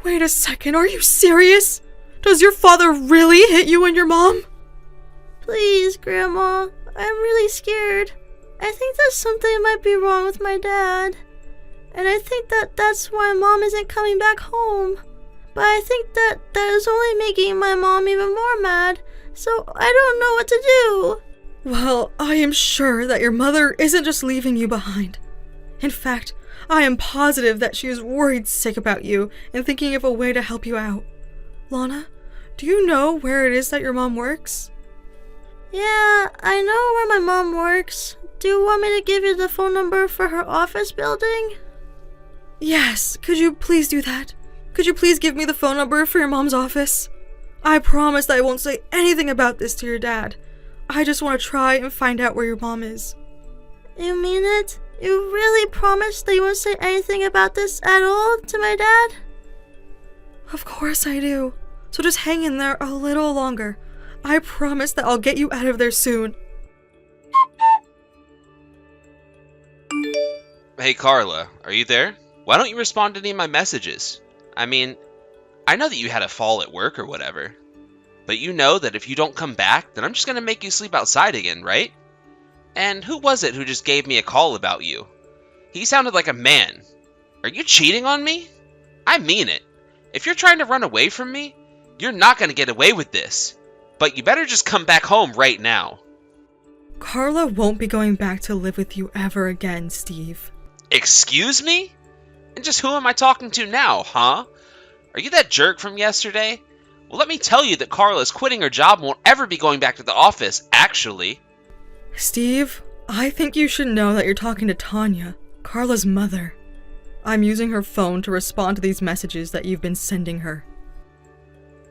Wait a second, are you serious? Does your father really hit you and your mom? Please, Grandma, I'm really scared. I think that something might be wrong with my dad. And I think that that's why Mom isn't coming back home. But I think that is only making my mom even more mad, so I don't know what to do. Well, I am sure that your mother isn't just leaving you behind. In fact, I am positive that she is worried sick about you and thinking of a way to help you out. Lana, do you know where it is that your mom works? Yeah, I know where my mom works. Do you want me to give you the phone number for her office building? Yes, could you please do that? Could you please give me the phone number for your mom's office? I promise that I won't say anything about this to your dad. I just want to try and find out where your mom is. You mean it? You really promise that you won't say anything about this at all to my dad? Of course I do. So just hang in there a little longer. I promise that I'll get you out of there soon. Hey, Carla, are you there? Why don't you respond to any of my messages? I mean, I know that you had a fall at work or whatever, but you know that if you don't come back, then I'm just gonna make you sleep outside again, right? And who was it who just gave me a call about you? He sounded like a man. Are you cheating on me? I mean it. If you're trying to run away from me, you're not gonna get away with this. But you better just come back home right now. Carla won't be going back to live with you ever again, Steve. Excuse me? And just who am I talking to now, huh? Are you that jerk from yesterday? Well, let me tell you that Carla is quitting her job and won't ever be going back to the office, actually. Steve, I think you should know that you're talking to Tanya, Carla's mother. I'm using her phone to respond to these messages that you've been sending her.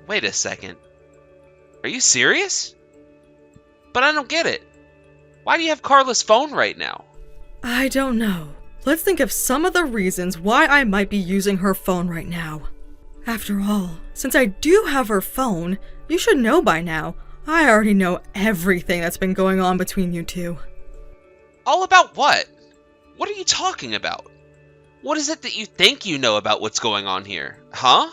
Wait a second. Are you serious? But I don't get it. Why do you have Carla's phone right now? I don't know. Let's think of some of the reasons why I might be using her phone right now. After all, since I do have her phone, you should know by now, I already know everything that's been going on between you two. All about what? What are you talking about? What is it that you think you know about what's going on here, huh?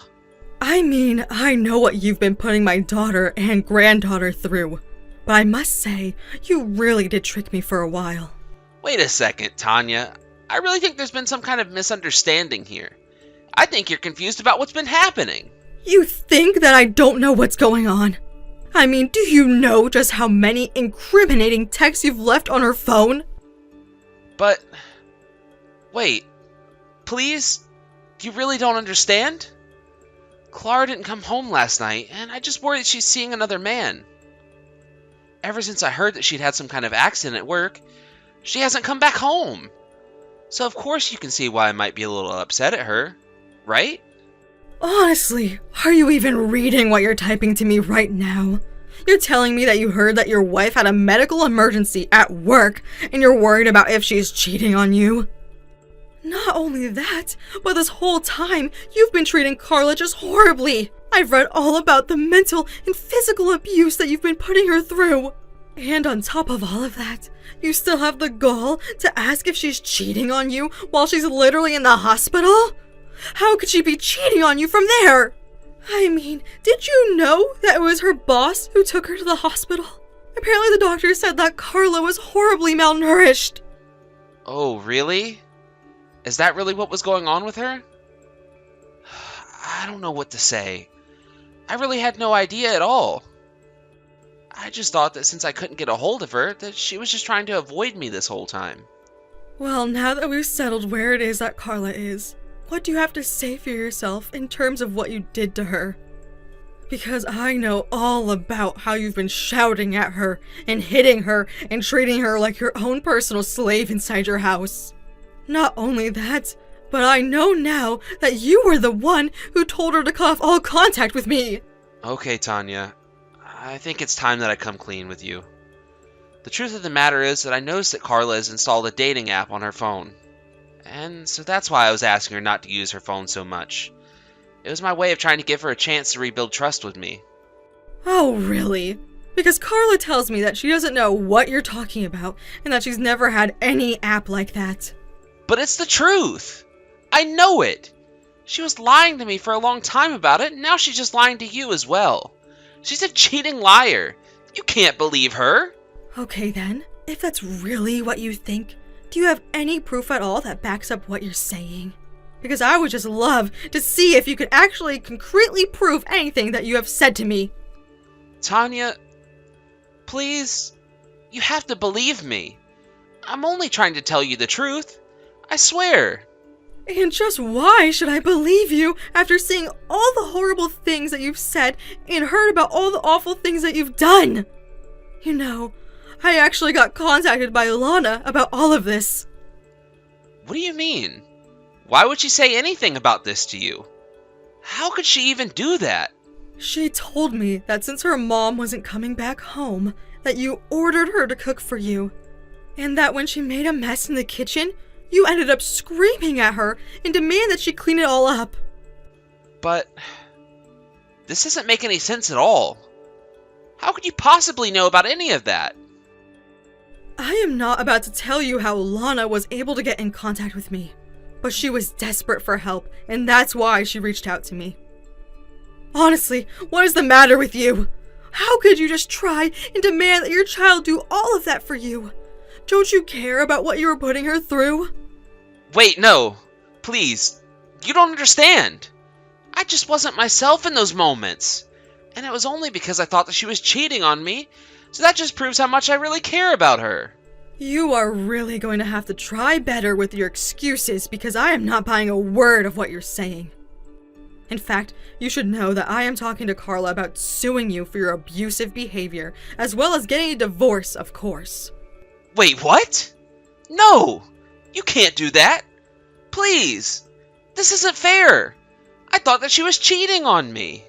I mean, I know what you've been putting my daughter and granddaughter through. But I must say, you really did trick me for a while. Wait a second, Tanya. I really think there's been some kind of misunderstanding here. I think you're confused about what's been happening. You think that I don't know what's going on? I mean, do you know just how many incriminating texts you've left on her phone? But, wait, please? You really don't understand? Clara didn't come home last night, and I just worry that she's seeing another man. Ever since I heard that she'd had some kind of accident at work, she hasn't come back home. So of course you can see why I might be a little upset at her, right? Honestly, are you even reading what you're typing to me right now? You're telling me that you heard that your wife had a medical emergency at work, and you're worried about if she's cheating on you? Not only that, but this whole time, you've been treating Carla just horribly. I've read all about the mental and physical abuse that you've been putting her through. And on top of all of that, you still have the gall to ask if she's cheating on you while she's literally in the hospital? How could she be cheating on you from there? I mean, did you know that it was her boss who took her to the hospital? Apparently the doctor said that Carla was horribly malnourished. Oh, really? Is that really what was going on with her? I don't know what to say. I really had no idea at all. I just thought that since I couldn't get a hold of her, that she was just trying to avoid me this whole time. Well, now that we've settled where it is that Carla is, what do you have to say for yourself in terms of what you did to her? Because I know all about how you've been shouting at her and hitting her and treating her like your own personal slave inside your house. Not only that, but I know now that you were the one who told her to cut off all contact with me. Okay, Tanya. I think it's time that I come clean with you. The truth of the matter is that I noticed that Carla has installed a dating app on her phone. And so that's why I was asking her not to use her phone so much. It was my way of trying to give her a chance to rebuild trust with me. Oh, really? Because Carla tells me that she doesn't know what you're talking about and that she's never had any app like that. But it's the truth! I know it! She was lying to me for a long time about it, and now she's just lying to you as well. She's a cheating liar. You can't believe her. Okay then, if that's really what you think, do you have any proof at all that backs up what you're saying? Because I would just love to see if you could actually concretely prove anything that you have said to me. Tanya, please, you have to believe me. I'm only trying to tell you the truth. I swear. And just why should I believe you after seeing all the horrible things that you've said and heard about all the awful things that you've done? You know, I actually got contacted by Lana about all of this. What do you mean? Why would she say anything about this to you? How could she even do that? She told me that since her mom wasn't coming back home, that you ordered her to cook for you. And that when she made a mess in the kitchen, you ended up screaming at her and demanded that she clean it all up. But this doesn't make any sense at all. How could you possibly know about any of that? I am not about to tell you how Lana was able to get in contact with me, but she was desperate for help, and that's why she reached out to me. Honestly, what is the matter with you? How could you just try and demand that your child do all of that for you? Don't you care about what you were putting her through? Wait, no. Please. You don't understand. I just wasn't myself in those moments. And it was only because I thought that she was cheating on me. So that just proves how much I really care about her. You are really going to have to try better with your excuses because I am not buying a word of what you're saying. In fact, you should know that I am talking to Carla about suing you for your abusive behavior, as well as getting a divorce, of course. Wait, what? No! You can't do that! Please! This isn't fair! I thought that she was cheating on me!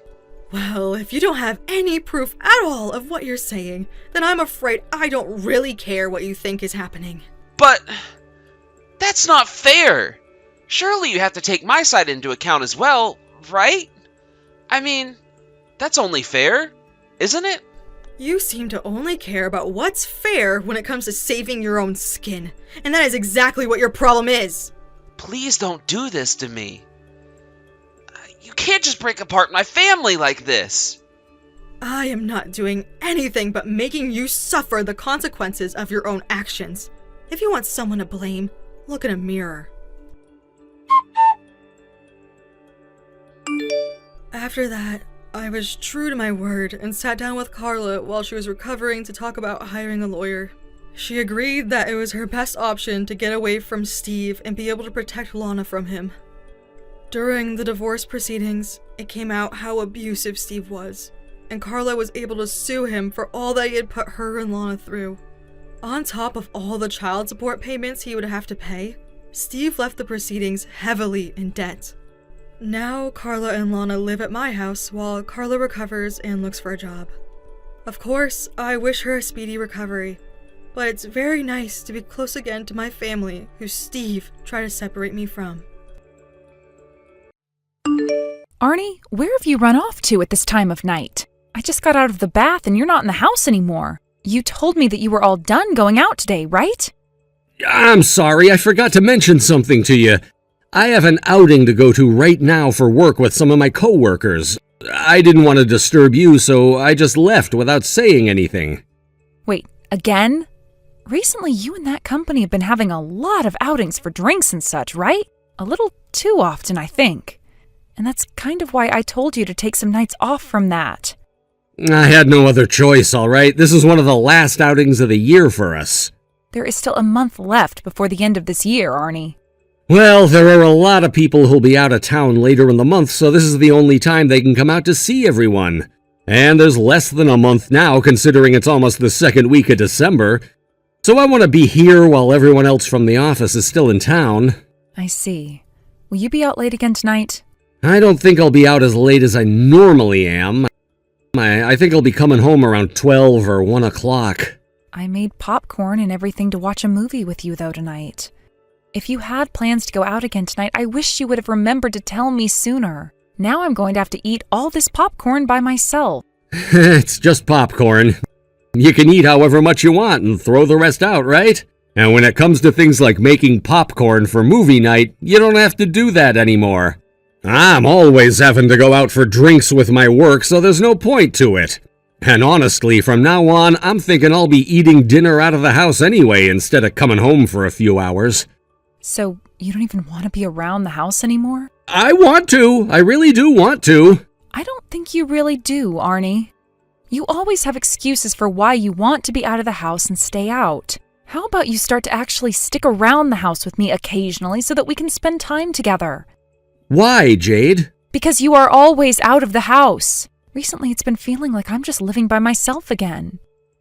Well, if you don't have any proof at all of what you're saying, then I'm afraid I don't really care what you think is happening. But that's not fair! Surely you have to take my side into account as well, right? I mean, that's only fair, isn't it? You seem to only care about what's fair when it comes to saving your own skin, and that is exactly what your problem is. Please don't do this to me. You can't just break apart my family like this. I am not doing anything but making you suffer the consequences of your own actions. If you want someone to blame, look in a mirror. After that, I was true to my word and sat down with Carla while she was recovering to talk about hiring a lawyer. She agreed that it was her best option to get away from Steve and be able to protect Lana from him. During the divorce proceedings, it came out how abusive Steve was, and Carla was able to sue him for all that he had put her and Lana through. On top of all the child support payments he would have to pay, Steve left the proceedings heavily in debt. Now Carla and Lana live at my house while Carla recovers and looks for a job. Of course, I wish her a speedy recovery, but it's very nice to be close again to my family who Steve tried to separate me from. Arnie, where have you run off to at this time of night? I just got out of the bath and you're not in the house anymore. You told me that you were all done going out today, right? I'm sorry, I forgot to mention something to you. I have an outing to go to right now for work with some of my coworkers. I didn't want to disturb you, so I just left without saying anything. Wait, again? Recently, you and that company have been having a lot of outings for drinks and such, right? A little too often, I think. And that's kind of why I told you to take some nights off from that. I had no other choice, all right? This is one of the last outings of the year for us. There is still a month left before the end of this year, Arnie. Well, there are a lot of people who'll be out of town later in the month, so this is the only time they can come out to see everyone. And there's less than a month now, considering it's almost the second week of December. So I want to be here while everyone else from the office is still in town. I see. Will you be out late again tonight? I don't think I'll be out as late as I normally am. I think I'll be coming home around 12 or 1 o'clock. I made popcorn and everything to watch a movie with you, though, tonight. If you had plans to go out again tonight, I wish you would have remembered to tell me sooner. Now I'm going to have to eat all this popcorn by myself. It's just popcorn. You can eat however much you want and throw the rest out, right? And when it comes to things like making popcorn for movie night, you don't have to do that anymore. I'm always having to go out for drinks with my work, so there's no point to it. And honestly, from now on, I'm thinking I'll be eating dinner out of the house anyway instead of coming home for a few hours. So, you don't even want to be around the house anymore? I want to. I really do want to. I don't think you really do, Arnie. You always have excuses for why you want to be out of the house and stay out. How about you start to actually stick around the house with me occasionally so that we can spend time together? Why, Jade? Because you are always out of the house. Recently, it's been feeling like I'm just living by myself again.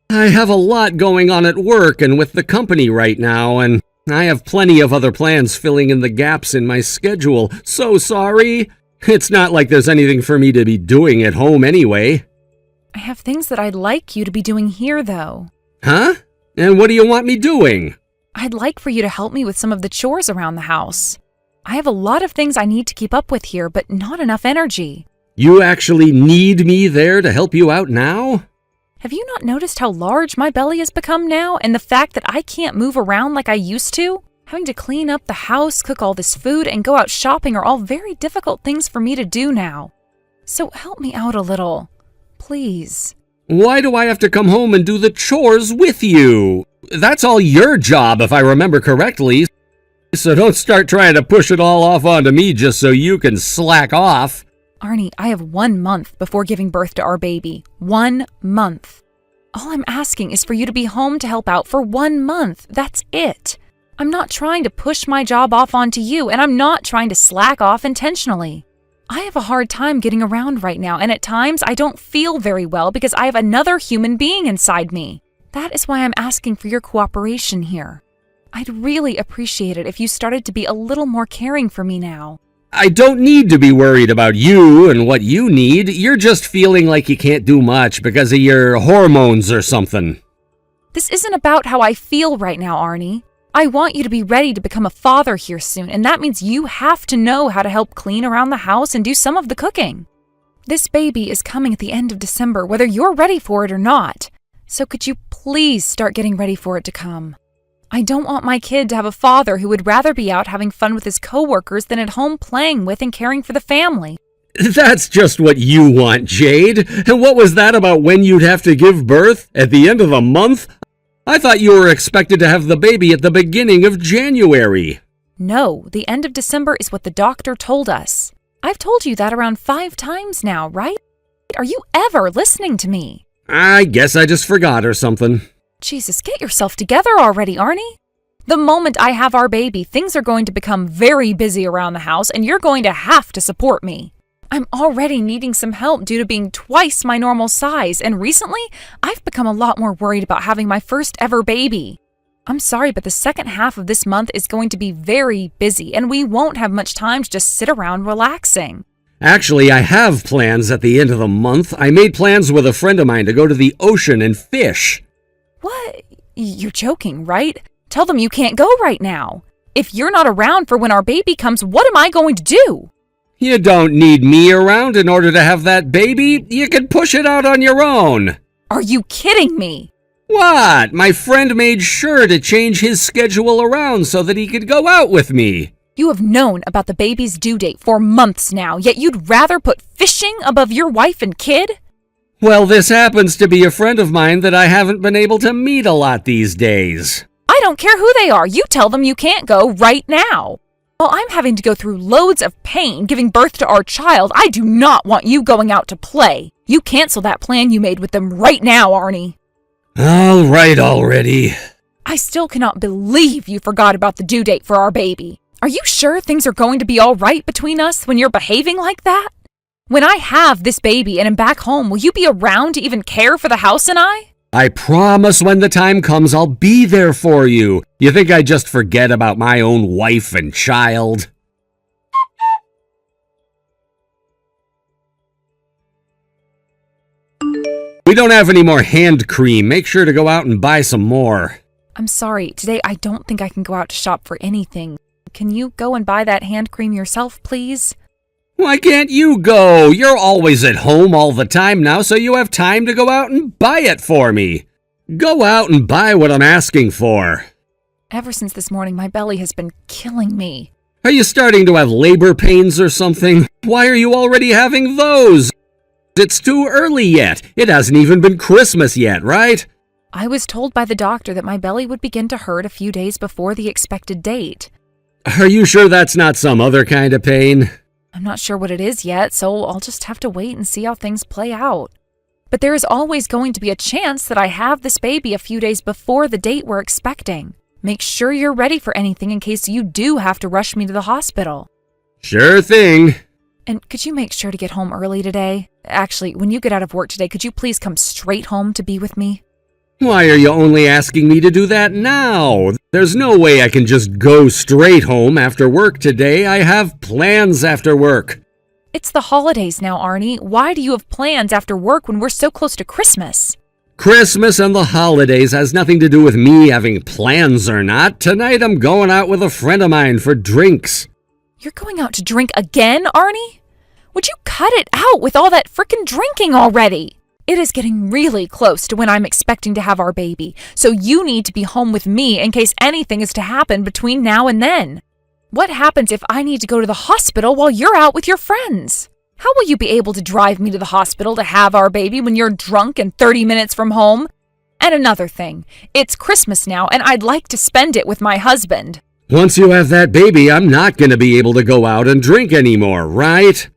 I have a lot going on at work and with the company right now, and I have plenty of other plans filling in the gaps in my schedule. So sorry. It's not like there's anything for me to be doing at home anyway. I have things that I'd like you to be doing here, though. Huh? And what do you want me doing? I'd like for you to help me with some of the chores around the house. I have a lot of things I need to keep up with here, but not enough energy. You actually need me there to help you out now? Have you not noticed how large my belly has become now, and the fact that I can't move around like I used to? Having to clean up the house, cook all this food, and go out shopping are all very difficult things for me to do now. So help me out a little. Please. Why do I have to come home and do the chores with you? That's all your job, if I remember correctly. So don't start trying to push it all off onto me just so you can slack off. Arnie, I have 1 month before giving birth to our baby. 1 month. All I'm asking is for you to be home to help out for 1 month. That's it. I'm not trying to push my job off onto you, and I'm not trying to slack off intentionally. I have a hard time getting around right now, and at times I don't feel very well because I have another human being inside me. That is why I'm asking for your cooperation here. I'd really appreciate it if you started to be a little more caring for me now. I don't need to be worried about you and what you need. You're just feeling like you can't do much because of your hormones or something. This isn't about how I feel right now, Arnie. I want you to be ready to become a father here soon, and that means you have to know how to help clean around the house and do some of the cooking. This baby is coming at the end of December, whether you're ready for it or not. So could you please start getting ready for it to come? I don't want my kid to have a father who would rather be out having fun with his coworkers than at home playing with and caring for the family. That's just what you want, Jade. And what was that about when you'd have to give birth? At the end of the month? I thought you were expected to have the baby at the beginning of January. No, the end of December is what the doctor told us. I've told you that around 5 times now, right? Are you ever listening to me? I guess I just forgot or something. Jesus, get yourself together already, Arnie. The moment I have our baby, things are going to become very busy around the house, and you're going to have to support me. I'm already needing some help due to being twice my normal size, and recently, I've become a lot more worried about having my first ever baby. I'm sorry, but the second half of this month is going to be very busy, and we won't have much time to just sit around relaxing. Actually, I have plans at the end of the month. I made plans with a friend of mine to go to the ocean and fish. What? You're joking, right? Tell them you can't go right now. If you're not around for when our baby comes, what am I going to do? You don't need me around in order to have that baby. You can push it out on your own. Are you kidding me? What? My friend made sure to change his schedule around so that he could go out with me. You have known about the baby's due date for months now, yet you'd rather put fishing above your wife and kid? Well, this happens to be a friend of mine that I haven't been able to meet a lot these days. I don't care who they are. You tell them you can't go right now. While I'm having to go through loads of pain giving birth to our child, I do not want you going out to play. You cancel that plan you made with them right now, Arnie. All right already. I still cannot believe you forgot about the due date for our baby. Are you sure things are going to be all right between us when you're behaving like that? When I have this baby and am back home, will you be around to even care for the house and I? I promise when the time comes, I'll be there for you. You think I just forget about my own wife and child? We don't have any more hand cream. Make sure to go out and buy some more. I'm sorry, today I don't think I can go out to shop for anything. Can you go and buy that hand cream yourself, please? Why can't you go? You're always at home all the time now, so you have time to go out and buy it for me. Go out and buy what I'm asking for. Ever since this morning, my belly has been killing me. Are you starting to have labor pains or something? Why are you already having those? It's too early yet. It hasn't even been Christmas yet, right? I was told by the doctor that my belly would begin to hurt a few days before the expected date. Are you sure that's not some other kind of pain? I'm not sure what it is yet, so I'll just have to wait and see how things play out. But there is always going to be a chance that I have this baby a few days before the date we're expecting. Make sure you're ready for anything in case you do have to rush me to the hospital. Sure thing. And could you make sure to get home early today? Actually, when you get out of work today, could you please come straight home to be with me? Why are you only asking me to do that now? There's no way I can just go straight home after work today. I have plans after work. It's the holidays now, Arnie. Why do you have plans after work when we're so close to Christmas? Christmas and the holidays has nothing to do with me having plans or not. Tonight I'm going out with a friend of mine for drinks. You're going out to drink again, Arnie? Would you cut it out with all that frickin' drinking already? It is getting really close to when I'm expecting to have our baby, so you need to be home with me in case anything is to happen between now and then. What happens if I need to go to the hospital while you're out with your friends? How will you be able to drive me to the hospital to have our baby when you're drunk and 30 minutes from home? And another thing, it's Christmas now and I'd like to spend it with my husband. Once you have that baby, I'm not going to be able to go out and drink anymore, right?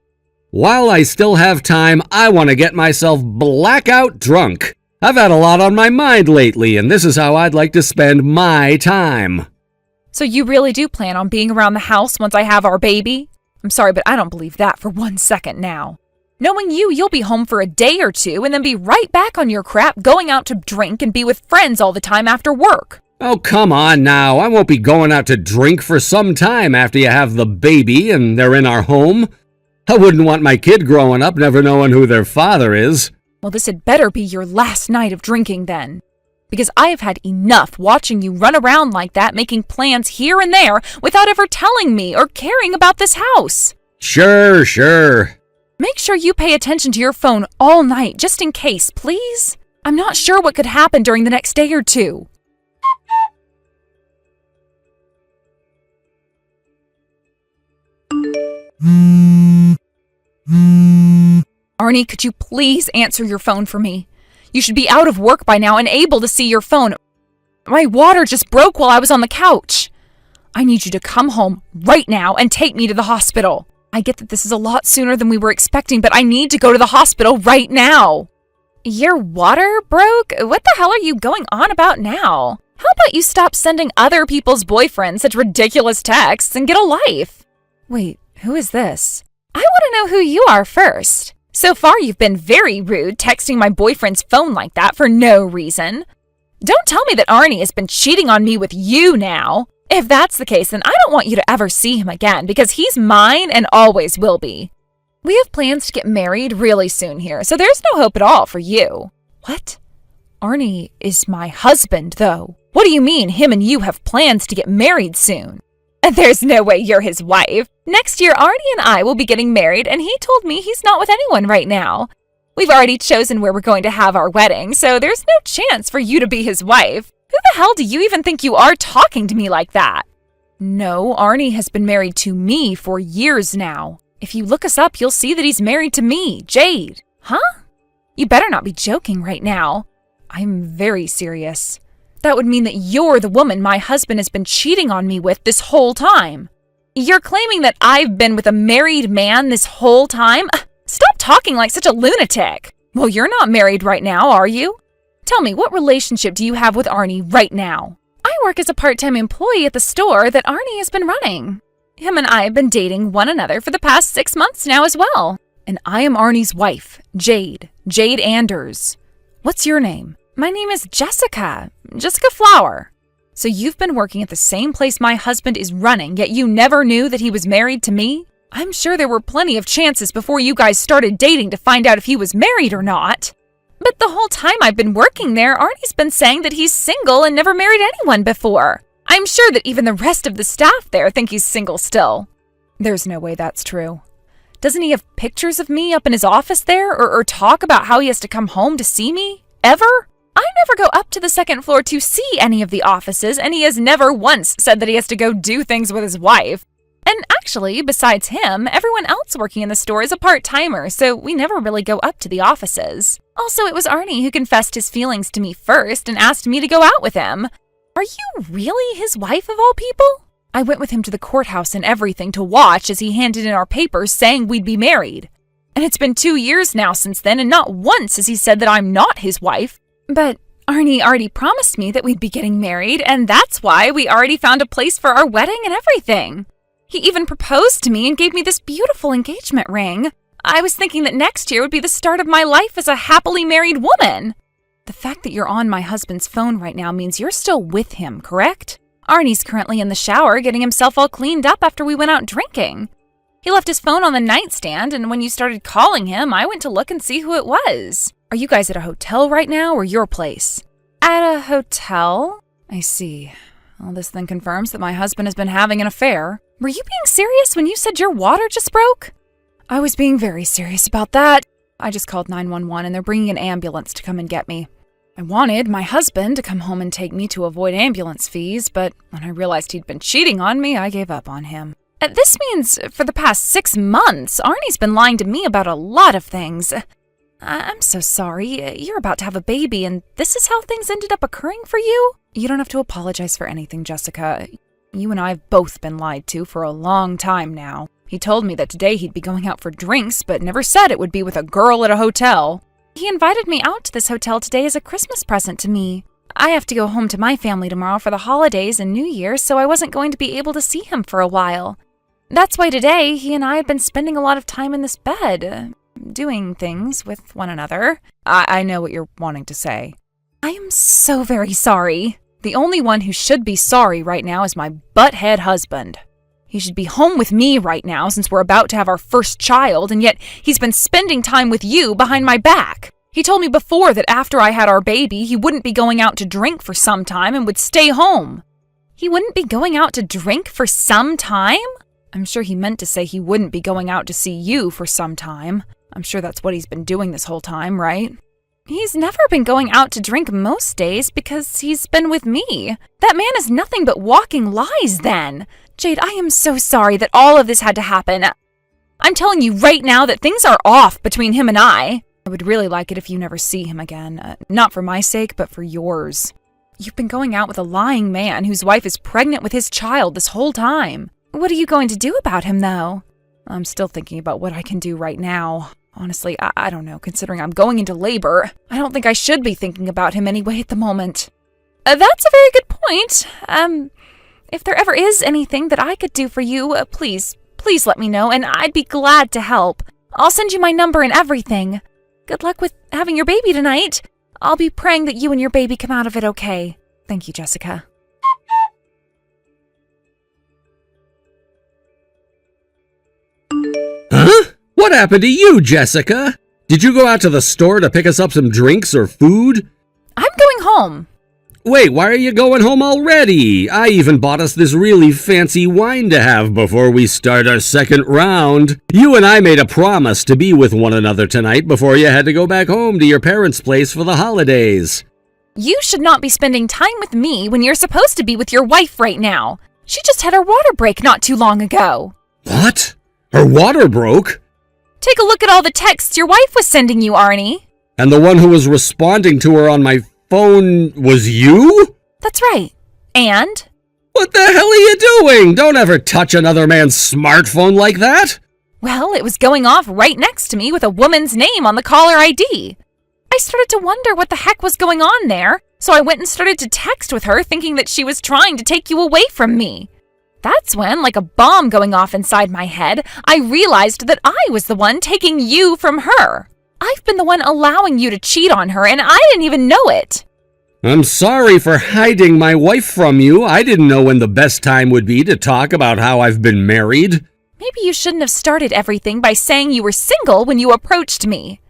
While I still have time, I want to get myself blackout drunk. I've had a lot on my mind lately, and this is how I'd like to spend my time. So you really do plan on being around the house once I have our baby? I'm sorry, but I don't believe that for 1 second now. Knowing you, you'll be home for a day or two and then be right back on your crap going out to drink and be with friends all the time after work. Oh, come on now. I won't be going out to drink for some time after you have the baby and they're in our home. I wouldn't want my kid growing up never knowing who their father is. Well, this had better be your last night of drinking then. Because I have had enough watching you run around like that, making plans here and there without ever telling me or caring about this house. Sure. Make sure you pay attention to your phone all night, just in case, please. I'm not sure what could happen during the next day or two. Arnie, could you please answer your phone for me? You should be out of work by now and able to see your phone. My water just broke while I was on the couch. I need you to come home right now and take me to the hospital. I get that this is a lot sooner than we were expecting, but I need to go to the hospital right now. Your water broke? What the hell are you going on about now? How about you stop sending other people's boyfriends such ridiculous texts and get a life? Wait, who is this? I want to know who you are first. So far, you've been very rude texting my boyfriend's phone like that for no reason. Don't tell me that Arnie has been cheating on me with you now. If that's the case, then I don't want you to ever see him again because he's mine and always will be. We have plans to get married really soon here, so there's no hope at all for you. What? Arnie is my husband, though. What do you mean him and you have plans to get married soon? There's no way you're his wife. Next year, Arnie and I will be getting married, and he told me he's not with anyone right now. We've already chosen where we're going to have our wedding, so there's no chance for you to be his wife. Who the hell do you even think you are talking to me like that? No, Arnie has been married to me for years now. If you look us up, you'll see that he's married to me, Jade. Huh? You better not be joking right now. I'm very serious. That would mean that you're the woman my husband has been cheating on me with this whole time. You're claiming that I've been with a married man this whole time? Stop talking like such a lunatic. Well, you're not married right now, are you? Tell me, what relationship do you have with Arnie right now? I work as a part-time employee at the store that Arnie has been running. Him and I have been dating one another for the past 6 months now as well. And I am Arnie's wife, Jade Anders. What's your name? My name is Jessica Flower. So you've been working at the same place my husband is running, yet you never knew that he was married to me? I'm sure there were plenty of chances before you guys started dating to find out if he was married or not. But the whole time I've been working there, Arnie's been saying that he's single and never married anyone before. I'm sure that even the rest of the staff there think he's single still. There's no way that's true. Doesn't he have pictures of me up in his office there or talk about how he has to come home to see me? Ever? I never go up to the second floor to see any of the offices, and he has never once said that he has to go do things with his wife. And actually, besides him, everyone else working in the store is a part-timer, so we never really go up to the offices. Also, it was Arnie who confessed his feelings to me first and asked me to go out with him. Are you really his wife of all people? I went with him to the courthouse and everything to watch as he handed in our papers saying we'd be married. And it's been 2 years now since then, and not once has he said that I'm not his wife. But Arnie already promised me that we'd be getting married, and that's why we already found a place for our wedding and everything. He even proposed to me and gave me this beautiful engagement ring. I was thinking that next year would be the start of my life as a happily married woman. The fact that you're on my husband's phone right now means you're still with him, correct? Arnie's currently in the shower getting himself all cleaned up after we went out drinking. He left his phone on the nightstand, and when you started calling him, I went to look and see who it was. Are you guys at a hotel right now or your place? At a hotel? I see. Well, this then confirms that my husband has been having an affair. Were you being serious when you said your water just broke? I was being very serious about that. I just called 911 and they're bringing an ambulance to come and get me. I wanted my husband to come home and take me to avoid ambulance fees, but when I realized he'd been cheating on me, I gave up on him. This means for the past 6 months, Arnie's been lying to me about a lot of things. I'm so sorry. You're about to have a baby, and this is how things ended up occurring for you? You don't have to apologize for anything, Jessica. You and I have both been lied to for a long time now. He told me that today he'd be going out for drinks, but never said it would be with a girl at a hotel. He invited me out to this hotel today as a Christmas present to me. I have to go home to my family tomorrow for the holidays and New Year's, so I wasn't going to be able to see him for a while. That's why today he and I have been spending a lot of time in this bed, doing things with one another. I know what you're wanting to say. I am so very sorry. The only one who should be sorry right now is my butthead husband. He should be home with me right now since we're about to have our first child, and yet he's been spending time with you behind my back. He told me before that after I had our baby, he wouldn't be going out to drink for some time and would stay home. He wouldn't be going out to drink for some time? I'm sure he meant to say he wouldn't be going out to see you for some time. I'm sure that's what he's been doing this whole time, right? He's never been going out to drink most days because he's been with me. That man is nothing but walking lies then. Jade, I am so sorry that all of this had to happen. I'm telling you right now that things are off between him and I. I would really like it if you never see him again. Not for my sake, but for yours. You've been going out with a lying man whose wife is pregnant with his child this whole time. What are you going to do about him, though? I'm still thinking about what I can do right now. Honestly, I don't know. Considering I'm going into labor, I don't think I should be thinking about him anyway at the moment. That's a very good point. If there ever is anything that I could do for you, please let me know, and I'd be glad to help. I'll send you my number and everything. Good luck with having your baby tonight. I'll be praying that you and your baby come out of it okay. Thank you, Jessica. Huh? What happened to you, Jessica? Did you go out to the store to pick us up some drinks or food? I'm going home. Wait, why are you going home already? I even bought us this really fancy wine to have before we start our second round. You and I made a promise to be with one another tonight before you had to go back home to your parents' place for the holidays. You should not be spending time with me when you're supposed to be with your wife right now. She just had her water break not too long ago. What? Her water broke? Take a look at all the texts your wife was sending you, Arnie. And the one who was responding to her on my phone was you? That's right. And? What the hell are you doing? Don't ever touch another man's smartphone like that. Well, it was going off right next to me with a woman's name on the caller ID. I started to wonder what the heck was going on there, so I went and started to text with her thinking that she was trying to take you away from me. That's when, like a bomb going off inside my head, I realized that I was the one taking you from her. I've been the one allowing you to cheat on her, and I didn't even know it. I'm sorry for hiding my wife from you. I didn't know when the best time would be to talk about how I've been married. Maybe you shouldn't have started everything by saying you were single when you approached me.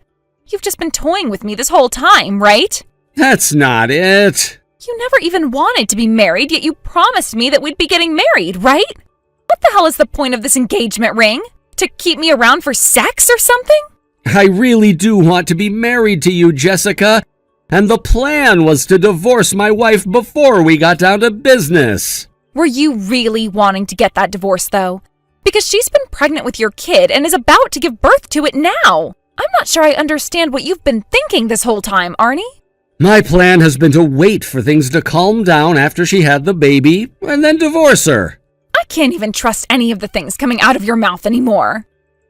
You've just been toying with me this whole time, right? That's not it. You never even wanted to be married, yet you promised me that we'd be getting married, right? What the hell is the point of this engagement ring? To keep me around for sex or something? I really do want to be married to you, Jessica. And the plan was to divorce my wife before we got down to business. Were you really wanting to get that divorce, though? Because she's been pregnant with your kid and is about to give birth to it now. I'm not sure I understand what you've been thinking this whole time, Arnie. My plan has been to wait for things to calm down after she had the baby, and then divorce her. I can't even trust any of the things coming out of your mouth anymore.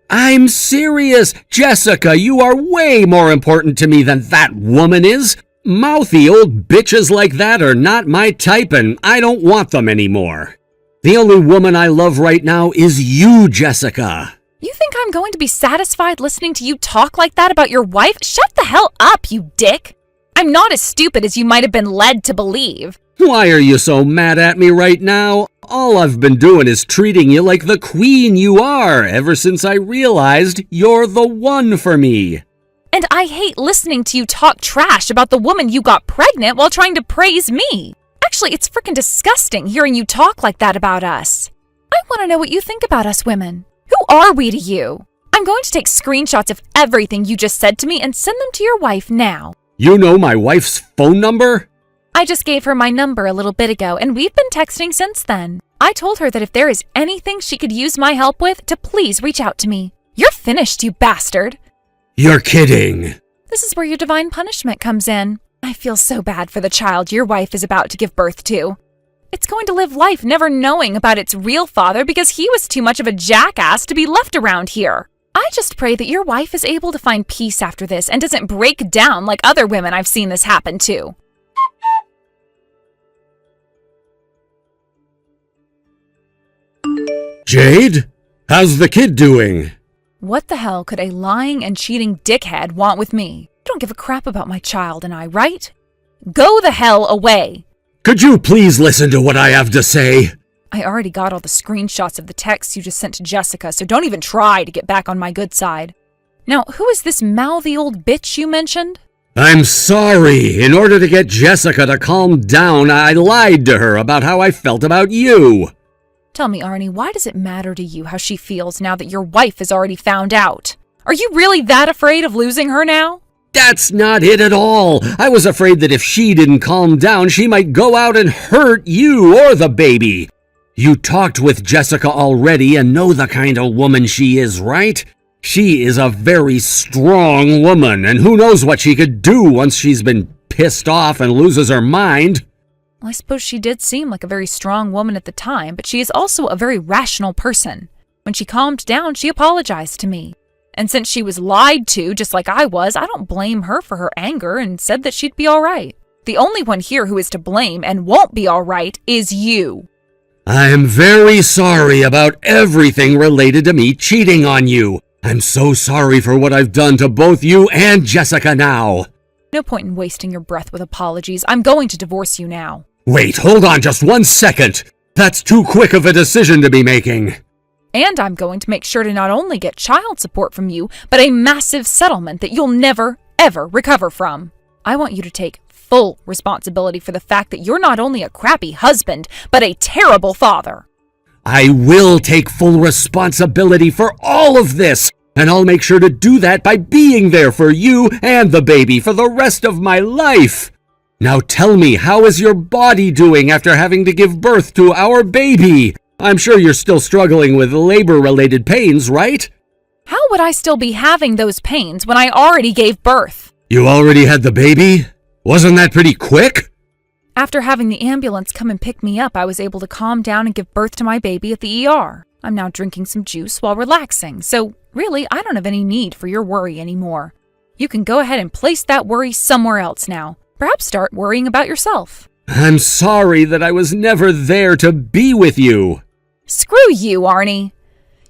I'm serious. Jessica, you are way more important to me than that woman is. Mouthy old bitches like that are not my type, and I don't want them anymore. The only woman I love right now is you, Jessica. You think I'm going to be satisfied listening to you talk like that about your wife? Shut the hell up, you dick! I'm not as stupid as you might have been led to believe. Why are you so mad at me right now? All I've been doing is treating you like the queen you are ever since I realized you're the one for me. And I hate listening to you talk trash about the woman you got pregnant while trying to praise me. Actually, it's freaking disgusting hearing you talk like that about us. I want to know what you think about us women. Who are we to you? I'm going to take screenshots of everything you just said to me and send them to your wife now. You know my wife's phone number? I just gave her my number a little bit ago, and we've been texting since then. I told her that if there is anything she could use my help with, to please reach out to me. You're finished, you bastard. You're kidding. This is where your divine punishment comes in. I feel so bad for the child your wife is about to give birth to. It's going to live life never knowing about its real father because he was too much of a jackass to be left around here. I just pray that your wife is able to find peace after this and doesn't break down like other women I've seen this happen to. Jade? How's the kid doing? What the hell could a lying and cheating dickhead want with me? You don't give a crap about my child and I, right? Go the hell away! Could you please listen to what I have to say? I already got all the screenshots of the texts you just sent to Jessica, so don't even try to get back on my good side. Now, who is this mouthy old bitch you mentioned? I'm sorry. In order to get Jessica to calm down, I lied to her about how I felt about you. Tell me, Arnie, why does it matter to you how she feels now that your wife has already found out? Are you really that afraid of losing her now? That's not it at all. I was afraid that if she didn't calm down, she might go out and hurt you or the baby. You talked with Jessica already and know the kind of woman she is, right? She is a very strong woman, and who knows what she could do once she's been pissed off and loses her mind. Well, I suppose she did seem like a very strong woman at the time, but she is also a very rational person. When she calmed down, she apologized to me. And since she was lied to, just like I was, I don't blame her for her anger and said that she'd be all right. The only one here who is to blame and won't be all right is you. I'm very sorry about everything related to me cheating on you. I'm so sorry for what I've done to both you and Jessica now. No point in wasting your breath with apologies. I'm going to divorce you now. Wait, hold on just 1 second. That's too quick of a decision to be making. And I'm going to make sure to not only get child support from you, but a massive settlement that you'll never, ever recover from. I want you to take full responsibility for the fact that you're not only a crappy husband, but a terrible father. I will take full responsibility for all of this, and I'll make sure to do that by being there for you and the baby for the rest of my life. Now tell me, how is your body doing after having to give birth to our baby? I'm sure you're still struggling with labor-related pains, right? How would I still be having those pains when I already gave birth? You already had the baby? Wasn't that pretty quick? After having the ambulance come and pick me up, I was able to calm down and give birth to my baby at the ER. I'm now drinking some juice while relaxing, so really, I don't have any need for your worry anymore. You can go ahead and place that worry somewhere else now. Perhaps start worrying about yourself. I'm sorry that I was never there to be with you. Screw you, Arnie.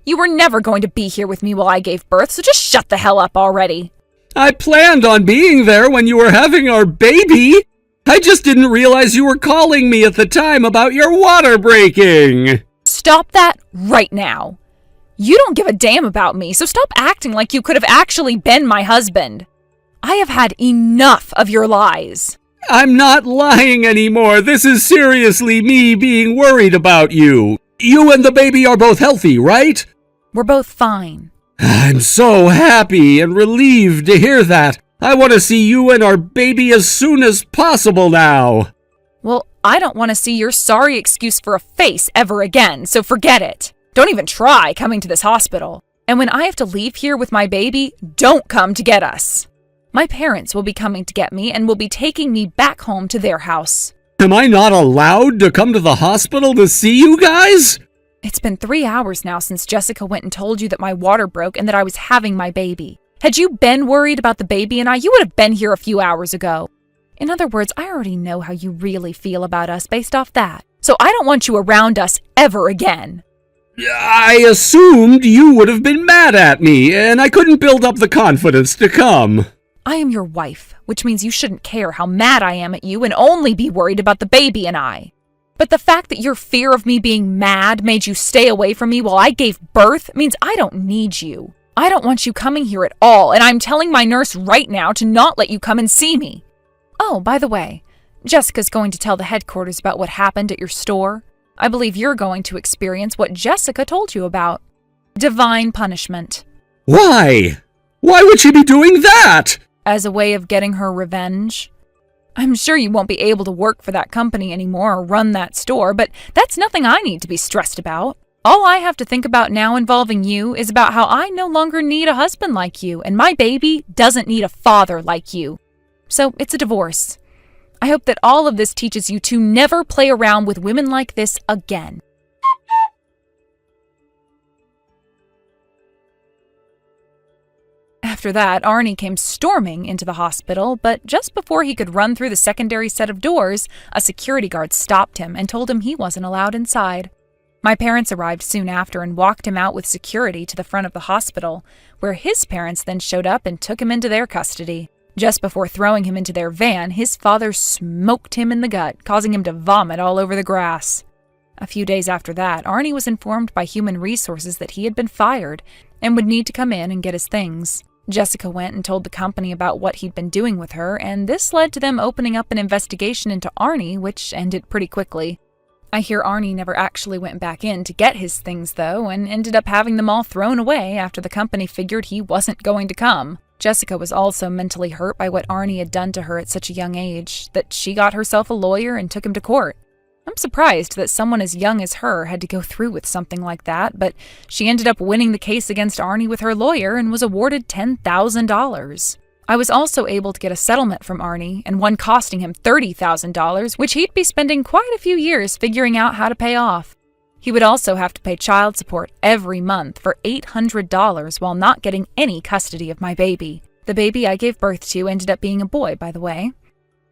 You were never going to be here with me while I gave birth, so just shut the hell up already. I planned on being there when you were having our baby. I just didn't realize you were calling me at the time about your water breaking. Stop that right now. You don't give a damn about me, so stop acting like you could have actually been my husband. I have had enough of your lies. I'm not lying anymore. This is seriously me being worried about you. You and the baby are both healthy, right? We're both fine. I'm so happy and relieved to hear that. I want to see you and our baby as soon as possible now. Well, I don't want to see your sorry excuse for a face ever again, so forget it. Don't even try coming to this hospital. And when I have to leave here with my baby, don't come to get us. My parents will be coming to get me and will be taking me back home to their house. Am I not allowed to come to the hospital to see you guys? It's been 3 hours now since Jessica went and told you that my water broke and that I was having my baby. Had you been worried about the baby and I, you would have been here a few hours ago. In other words, I already know how you really feel about us based off that. So I don't want you around us ever again. I assumed you would have been mad at me, and I couldn't build up the confidence to come. I am your wife, which means you shouldn't care how mad I am at you and only be worried about the baby and I. But the fact that your fear of me being mad made you stay away from me while I gave birth means I don't need you. I don't want you coming here at all, and I'm telling my nurse right now to not let you come and see me. Oh, by the way, Jessica's going to tell the headquarters about what happened at your store. I believe you're going to experience what Jessica told you about. Divine punishment. Why? Why would she be doing that? As a way of getting her revenge. I'm sure you won't be able to work for that company anymore or run that store, but that's nothing I need to be stressed about. All I have to think about now involving you is about how I no longer need a husband like you, and my baby doesn't need a father like you. So it's a divorce. I hope that all of this teaches you to never play around with women like this again. After that, Arnie came storming into the hospital, but just before he could run through the secondary set of doors, a security guard stopped him and told him he wasn't allowed inside. My parents arrived soon after and walked him out with security to the front of the hospital, where his parents then showed up and took him into their custody. Just before throwing him into their van, his father smoked him in the gut, causing him to vomit all over the grass. A few days after that, Arnie was informed by Human Resources that he had been fired and would need to come in and get his things. Jessica went and told the company about what he'd been doing with her, and this led to them opening up an investigation into Arnie, which ended pretty quickly. I hear Arnie never actually went back in to get his things, though, and ended up having them all thrown away after the company figured he wasn't going to come. Jessica was also mentally hurt by what Arnie had done to her at such a young age, that she got herself a lawyer and took him to court. I'm surprised that someone as young as her had to go through with something like that, but she ended up winning the case against Arnie with her lawyer and was awarded $10,000. I was also able to get a settlement from Arnie, and one costing him $30,000, which he'd be spending quite a few years figuring out how to pay off. He would also have to pay child support every month for $800 while not getting any custody of my baby. The baby I gave birth to ended up being a boy, by the way.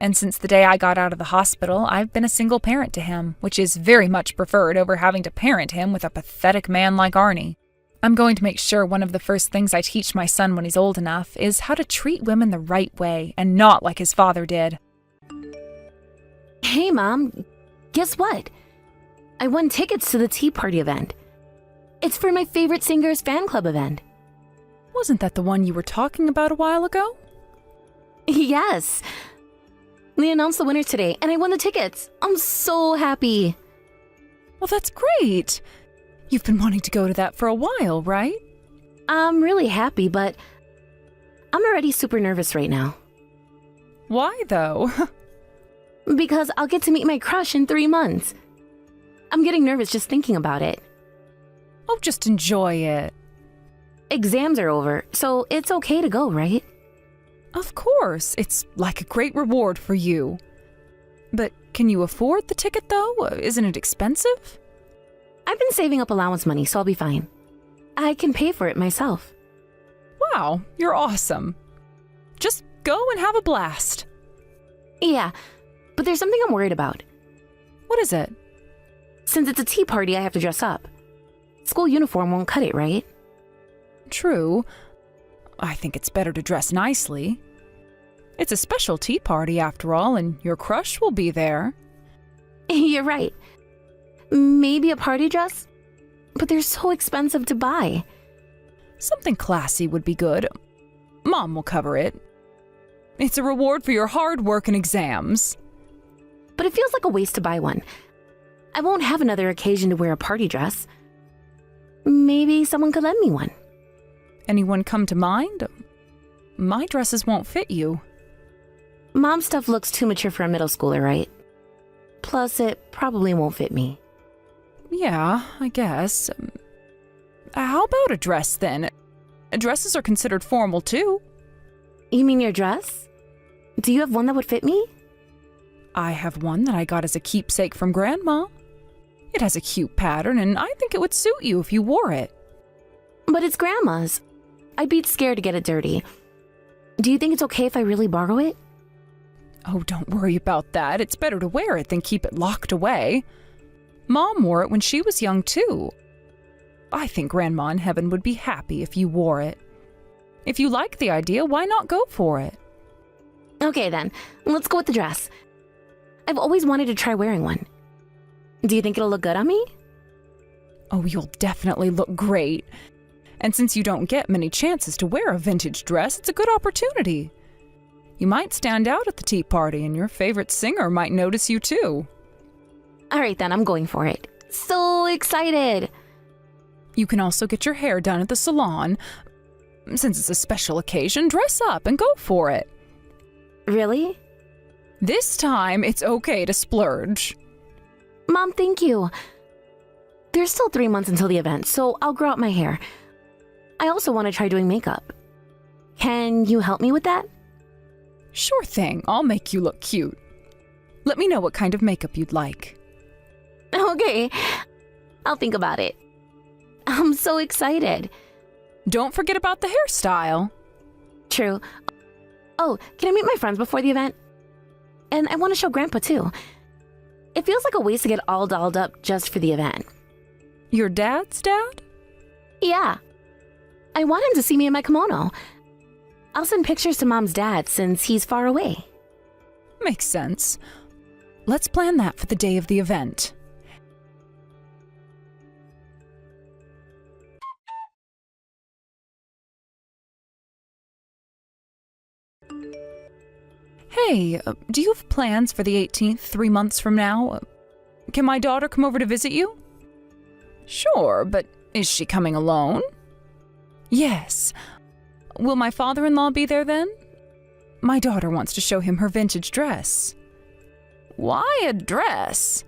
And since the day I got out of the hospital, I've been a single parent to him, which is very much preferred over having to parent him with a pathetic man like Arnie. I'm going to make sure one of the first things I teach my son when he's old enough is how to treat women the right way and not like his father did. Hey, Mom. Guess what? I won tickets to the Tea Party event. It's for my favorite singer's fan club event. Wasn't that the one you were talking about a while ago? Yes. They announced the winner today, and I won the tickets. I'm so happy. Well, that's great. You've been wanting to go to that for a while, right? I'm really happy, but I'm already super nervous right now. Why, though? Because I'll get to meet my crush in 3 months. I'm getting nervous just thinking about it. Oh, just enjoy it. Exams are over, so it's okay to go, right? Of course. It's like a great reward for you. But can you afford the ticket, though? Isn't it expensive? I've been saving up allowance money, so I'll be fine. I can pay for it myself. Wow, you're awesome. Just go and have a blast. Yeah, but there's something I'm worried about. What is it? Since it's a tea party, I have to dress up. School uniform won't cut it, right? True. I think it's better to dress nicely. It's a special tea party, after all, and your crush will be there. You're right. Maybe a party dress? But they're so expensive to buy. Something classy would be good. Mom will cover it. It's a reward for your hard work and exams. But it feels like a waste to buy one. I won't have another occasion to wear a party dress. Maybe someone could lend me one. Anyone come to mind? My dresses won't fit you. Mom's stuff looks too mature for a middle schooler, right? Plus, it probably won't fit me. Yeah, I guess. How about a dress, then? Dresses are considered formal, too. You mean your dress? Do you have one that would fit me? I have one that I got as a keepsake from Grandma. It has a cute pattern, and I think it would suit you if you wore it. But it's Grandma's. I'd be scared to get it dirty. Do you think it's okay if I really borrow it? Oh, don't worry about that. It's better to wear it than keep it locked away. Mom wore it when she was young, too. I think Grandma in heaven would be happy if you wore it. If you like the idea, why not go for it? Okay then, let's go with the dress. I've always wanted to try wearing one. Do you think it'll look good on me? Oh, you'll definitely look great. And since you don't get many chances to wear a vintage dress, it's a good opportunity. You might stand out at the tea party, and your favorite singer might notice you too. All right then, I'm going for it. So excited! You can also get your hair done at the salon. Since it's a special occasion, dress up and go for it. Really? This time, it's okay to splurge. Mom, thank you. There's still 3 months until the event, so I'll grow out my hair. I also want to try doing makeup. Can you help me with that? Sure thing, I'll make you look cute. Let me know what kind of makeup you'd like. Okay, I'll think about it. I'm so excited. Don't forget about the hairstyle. True. Oh, can I meet my friends before the event? And I want to show Grandpa too. It feels like a waste to get all dolled up just for the event. Your dad's dad? Yeah. I want him to see me in my kimono. I'll send pictures to Mom's dad since he's far away. Makes sense. Let's plan that for the day of the event. Hey, do you have plans for the 18th, 3 months from now? Can my daughter come over to visit you? Sure, but is she coming alone? Yes. Will my father-in-law be there then? My daughter wants to show him her vintage dress. Why a dress?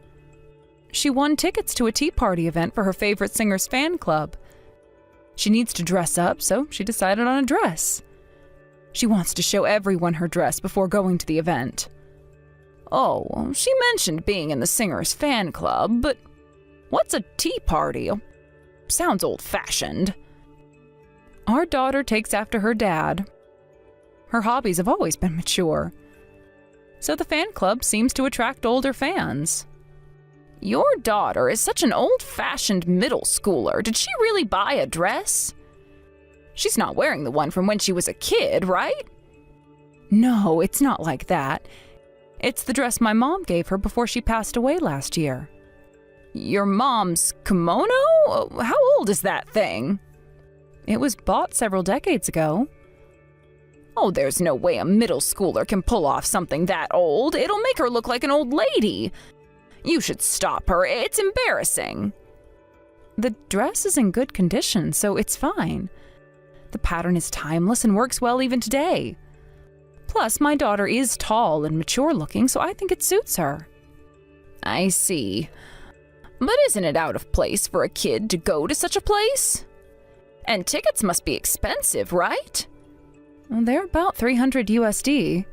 She won tickets to a tea party event for her favorite singer's fan club. She needs to dress up, so she decided on a dress. She wants to show everyone her dress before going to the event. Oh, she mentioned being in the singer's fan club, but what's a tea party? Sounds old-fashioned. Our daughter takes after her dad. Her hobbies have always been mature. So the fan club seems to attract older fans. Your daughter is such an old-fashioned middle schooler. Did she really buy a dress? She's not wearing the one from when she was a kid, right? No, it's not like that. It's the dress my mom gave her before she passed away last year. Your mom's kimono? How old is that thing? It was bought several decades ago. Oh, there's no way a middle schooler can pull off something that old. It'll make her look like an old lady. You should stop her. It's embarrassing. The dress is in good condition, so it's fine. The pattern is timeless and works well even today. Plus, my daughter is tall and mature looking, so I think it suits her. I see. But isn't it out of place for a kid to go to such a place? And tickets must be expensive, right? Well, they're about $300 USD.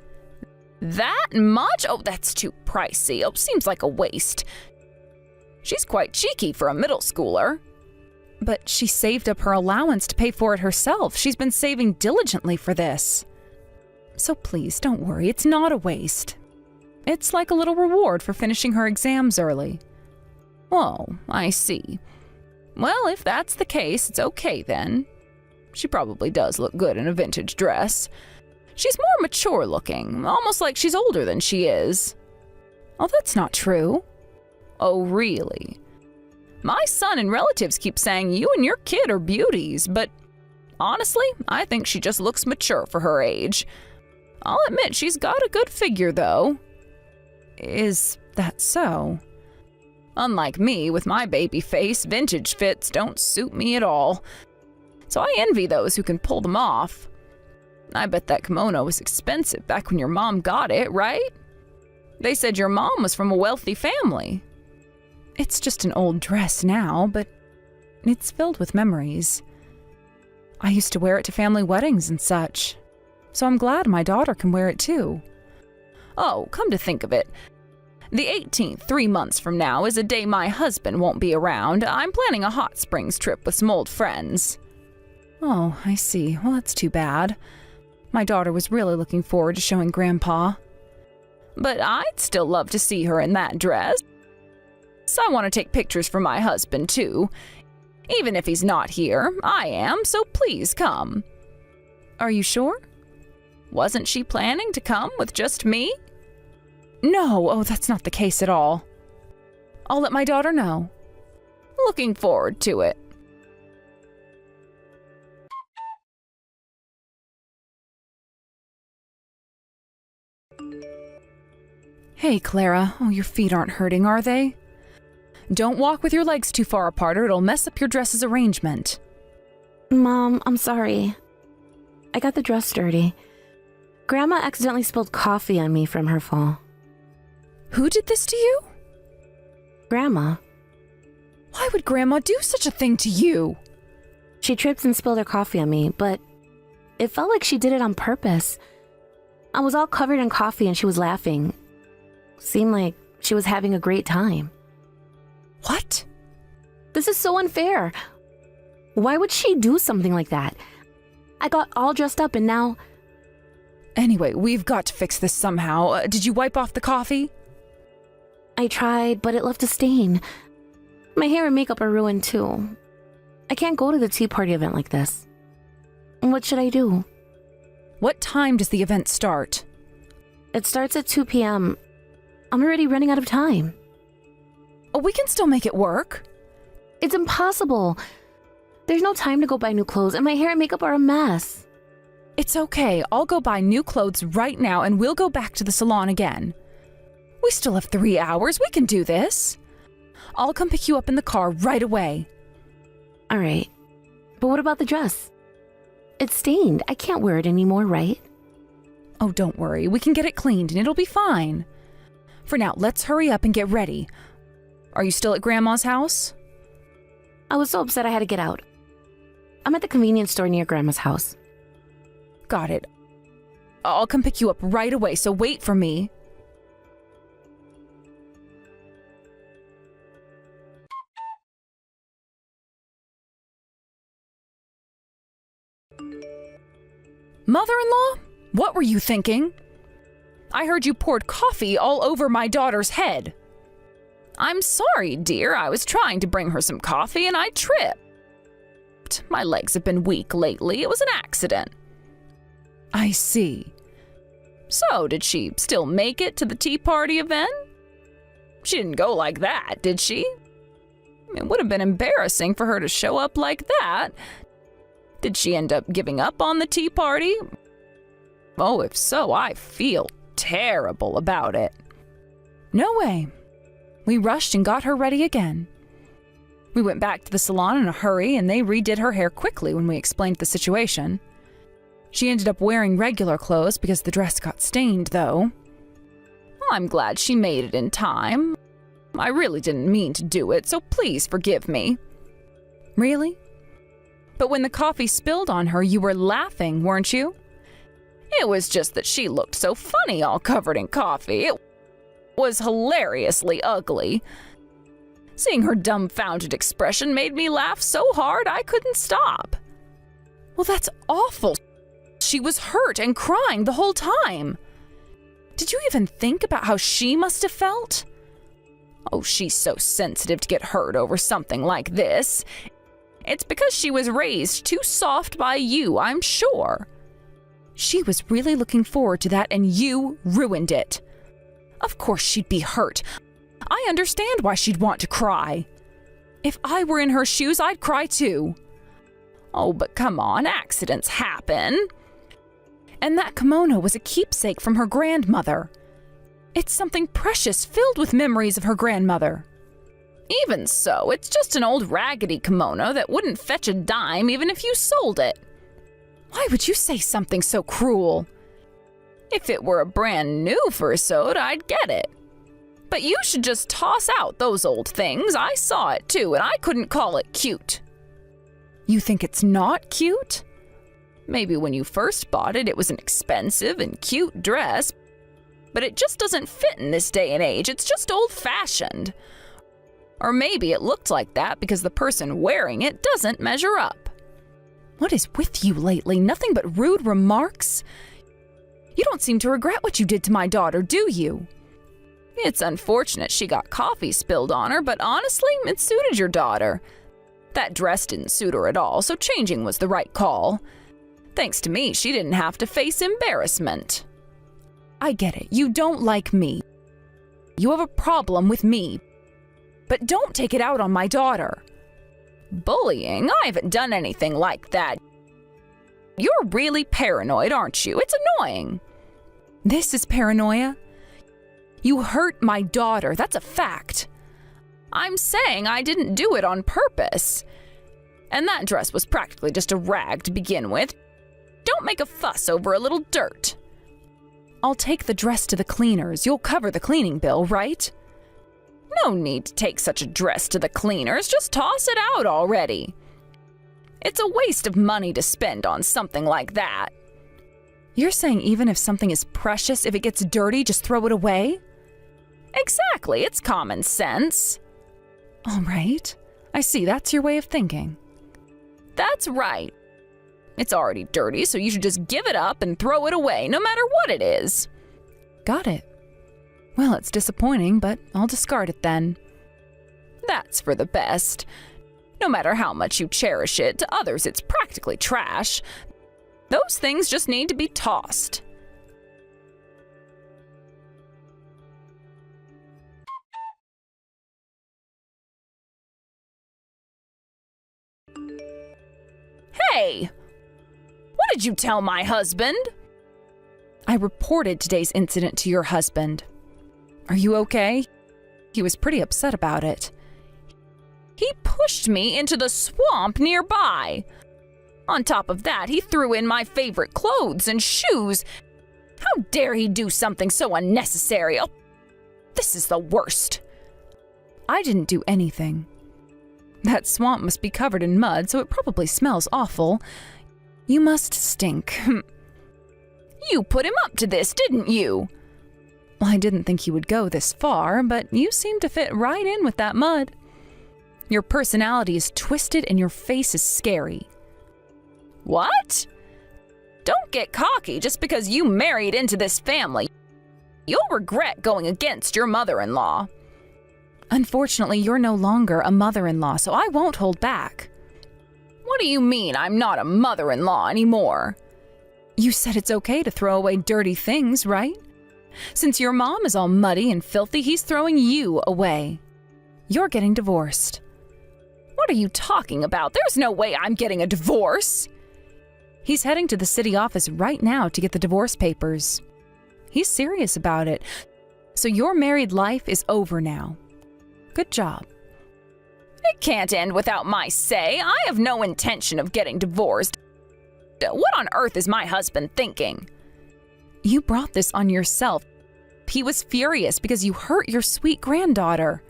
That much? Oh, that's too pricey. Oh, seems like a waste. She's quite cheeky for a middle schooler. But she saved up her allowance to pay for it herself. She's been saving diligently for this. So please, don't worry, it's not a waste. It's like a little reward for finishing her exams early. Oh, I see. Well, if that's the case, it's okay then. She probably does look good in a vintage dress. She's more mature looking, almost like she's older than she is. Oh, that's not true. Oh, really? My son and relatives keep saying you and your kid are beauties, but honestly, I think she just looks mature for her age. I'll admit she's got a good figure, though. Is that so? Unlike me, with my baby face, vintage fits don't suit me at all. So I envy those who can pull them off. I bet that kimono was expensive back when your mom got it, right? They said your mom was from a wealthy family. It's just an old dress now, but it's filled with memories. I used to wear it to family weddings and such, so I'm glad my daughter can wear it too. Oh, come to think of it, the 18th, 3 months from now, is a day my husband won't be around. I'm planning a hot springs trip with some old friends. Oh, I see. Well, that's too bad. My daughter was really looking forward to showing Grandpa. But I'd still love to see her in that dress. So I want to take pictures for my husband, too. Even if he's not here, I am, so please come. Are you sure? Wasn't she planning to come with just me? No, oh, that's not the case at all. I'll let my daughter know. Looking forward to it. Hey, Clara. Oh, your feet aren't hurting, are they? Don't walk with your legs too far apart or it'll mess up your dress's arrangement. Mom, I'm sorry. I got the dress dirty. Grandma accidentally spilled coffee on me from her fall. Who did this to you? Grandma. Why would Grandma do such a thing to you? She tripped and spilled her coffee on me, but it felt like she did it on purpose. I was all covered in coffee and she was laughing. Seemed like she was having a great time. What? This is so unfair. Why would she do something like that? I got all dressed up and now... Anyway, we've got to fix this somehow. Did you wipe off the coffee? I tried, but it left a stain. My hair and makeup are ruined too. I can't go to the tea party event like this. What should I do? What time does the event start? It starts at 2 p.m. I'm already running out of time. Oh, we can still make it work. It's impossible. There's no time to go buy new clothes, and my hair and makeup are a mess. It's okay. I'll go buy new clothes right now and we'll go back to the salon again. We still have 3 hours. We can do this. I'll come pick you up in the car right away. All right. But what about the dress? It's stained. I can't wear it anymore, right? Oh, don't worry. We can get it cleaned and it'll be fine. For now, let's hurry up and get ready. Are you still at Grandma's house? I was so upset I had to get out. I'm at the convenience store near Grandma's house. Got it. I'll come pick you up right away, so wait for me. Mother-in-law? What were you thinking? I heard you poured coffee all over my daughter's head. I'm sorry, dear. I was trying to bring her some coffee and I tripped. My legs have been weak lately. It was an accident. I see. So, did she still make it to the tea party event? She didn't go like that, did she? It would have been embarrassing for her to show up like that. Did she end up giving up on the tea party? Oh, if so, I feel terrible about it. No way. We rushed and got her ready again. We went back to the salon in a hurry and they redid her hair quickly when we explained the situation. She ended up wearing regular clothes because the dress got stained, though. I'm glad she made it in time. I really didn't mean to do it, so please forgive me. Really? But when the coffee spilled on her, you were laughing, weren't you? It was just that she looked so funny all covered in coffee. It was hilariously ugly. Seeing her dumbfounded expression made me laugh so hard I couldn't stop. Well, that's awful. She was hurt and crying the whole time. Did you even think about how she must have felt? Oh, she's so sensitive to get hurt over something like this. It's because she was raised too soft by you, I'm sure. She was really looking forward to that and you ruined it. Of course she'd be hurt. I understand why she'd want to cry. If I were in her shoes, I'd cry too. Oh, but come on, accidents happen. And that kimono was a keepsake from her grandmother. It's something precious filled with memories of her grandmother. Even so, it's just an old raggedy kimono that wouldn't fetch a dime even if you sold it. Why would you say something so cruel? If it were a brand new fursuit, I'd get it. But you should just toss out those old things. I saw it too, and I couldn't call it cute. You think it's not cute? Maybe when you first bought it, it was an expensive and cute dress, but it just doesn't fit in this day and age. It's just old-fashioned. Or maybe it looked like that because the person wearing it doesn't measure up. What is with you lately? Nothing but rude remarks? You don't seem to regret what you did to my daughter, do you? It's unfortunate she got coffee spilled on her, but honestly, it suited your daughter. That dress didn't suit her at all, so changing was the right call. Thanks to me, she didn't have to face embarrassment. I get it. You don't like me. You have a problem with me. But don't take it out on my daughter. Bullying? I haven't done anything like that. You're really paranoid, aren't you? It's annoying. This is paranoia? You hurt my daughter. That's a fact. I'm saying I didn't do it on purpose. And that dress was practically just a rag to begin with. don't make a fuss over a little dirt. I'll take the dress to the cleaners. You'll cover the cleaning bill, right? No need to take such a dress to the cleaners. Just toss it out already. It's a waste of money to spend on something like that. You're saying even if something is precious, if it gets dirty, just throw it away? Exactly, it's common sense. All right, I see, that's your way of thinking. That's right. It's already dirty, so you should just give it up and throw it away, no matter what it is. Got it. Well, it's disappointing, but I'll discard it then. That's for the best. No matter how much you cherish it, to others it's practically trash. Those things just need to be tossed. Hey! What did you tell my husband? I reported today's incident to your husband. Are you okay? He was pretty upset about it. He pushed me into the swamp nearby. On top of that, he threw in my favorite clothes and shoes. How dare he do something so unnecessary? Oh, this is the worst. I didn't do anything. That swamp must be covered in mud, so it probably smells awful. You must stink. You put him up to this, didn't you? Well, I didn't think he would go this far, but you seem to fit right in with that mud. Your personality is twisted and your face is scary. What? Don't get cocky just because you married into this family. You'll regret going against your mother-in-law. Unfortunately, you're no longer a mother-in-law, so I won't hold back. What do you mean I'm not a mother-in-law anymore? You said it's okay to throw away dirty things, right? Since your mom is all muddy and filthy, he's throwing you away. You're getting divorced. What are you talking about? There's no way I'm getting a divorce. He's heading to the city office right now to get the divorce papers. He's serious about it. So your married life is over now. Good job. It can't end without my say. I have no intention of getting divorced. What on earth is my husband thinking? You brought this on yourself. He was furious because you hurt your sweet granddaughter.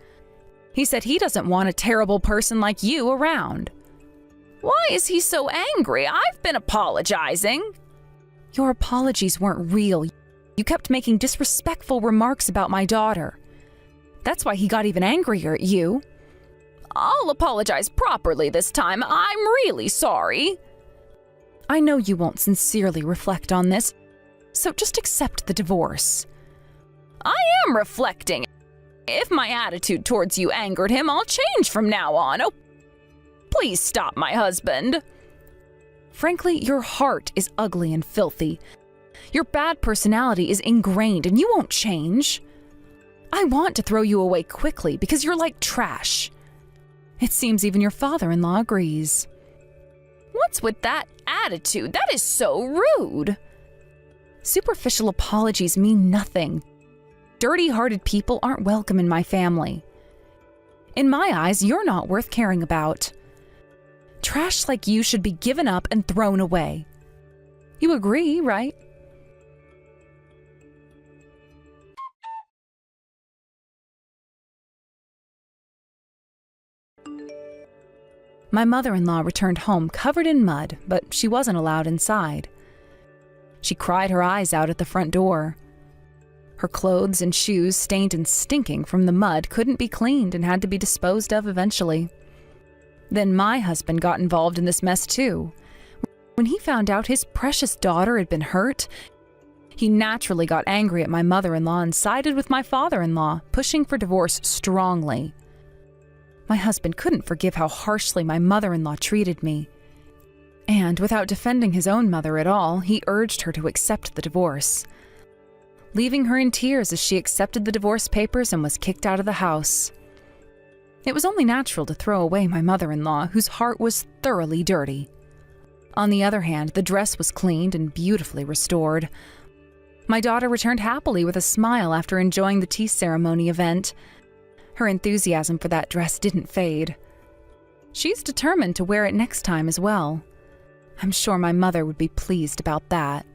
He said he doesn't want a terrible person like you around. Why is he so angry? I've been apologizing. Your apologies weren't real. You kept making disrespectful remarks about my daughter. That's why he got even angrier at you. I'll apologize properly this time. I'm really sorry. I know you won't sincerely reflect on this, so just accept the divorce. I am reflecting. If my attitude towards you angered him, I'll change from now on. Oh, please stop, my husband. Frankly, your heart is ugly and filthy. Your bad personality is ingrained and you won't change. I want to throw you away quickly because you're like trash. It seems even your father-in-law agrees. What's with that attitude? That is so rude. Superficial apologies mean nothing. Dirty-hearted people aren't welcome in my family. In my eyes, you're not worth caring about. Trash like you should be given up and thrown away. You agree, right? My mother-in-law returned home covered in mud, but she wasn't allowed inside. She cried her eyes out at the front door. Her clothes and shoes, stained and stinking from the mud, couldn't be cleaned and had to be disposed of eventually. Then my husband got involved in this mess too. When he found out his precious daughter had been hurt, he naturally got angry at my mother-in-law and sided with my father-in-law, pushing for divorce strongly. My husband couldn't forgive how harshly my mother-in-law treated me. And without defending his own mother at all, he urged her to accept the divorce, leaving her in tears as she accepted the divorce papers and was kicked out of the house. It was only natural to throw away my mother-in-law, whose heart was thoroughly dirty. On the other hand, the dress was cleaned and beautifully restored. My daughter returned happily with a smile after enjoying the tea ceremony event. Her enthusiasm for that dress didn't fade. She's determined to wear it next time as well. I'm sure my mother would be pleased about that.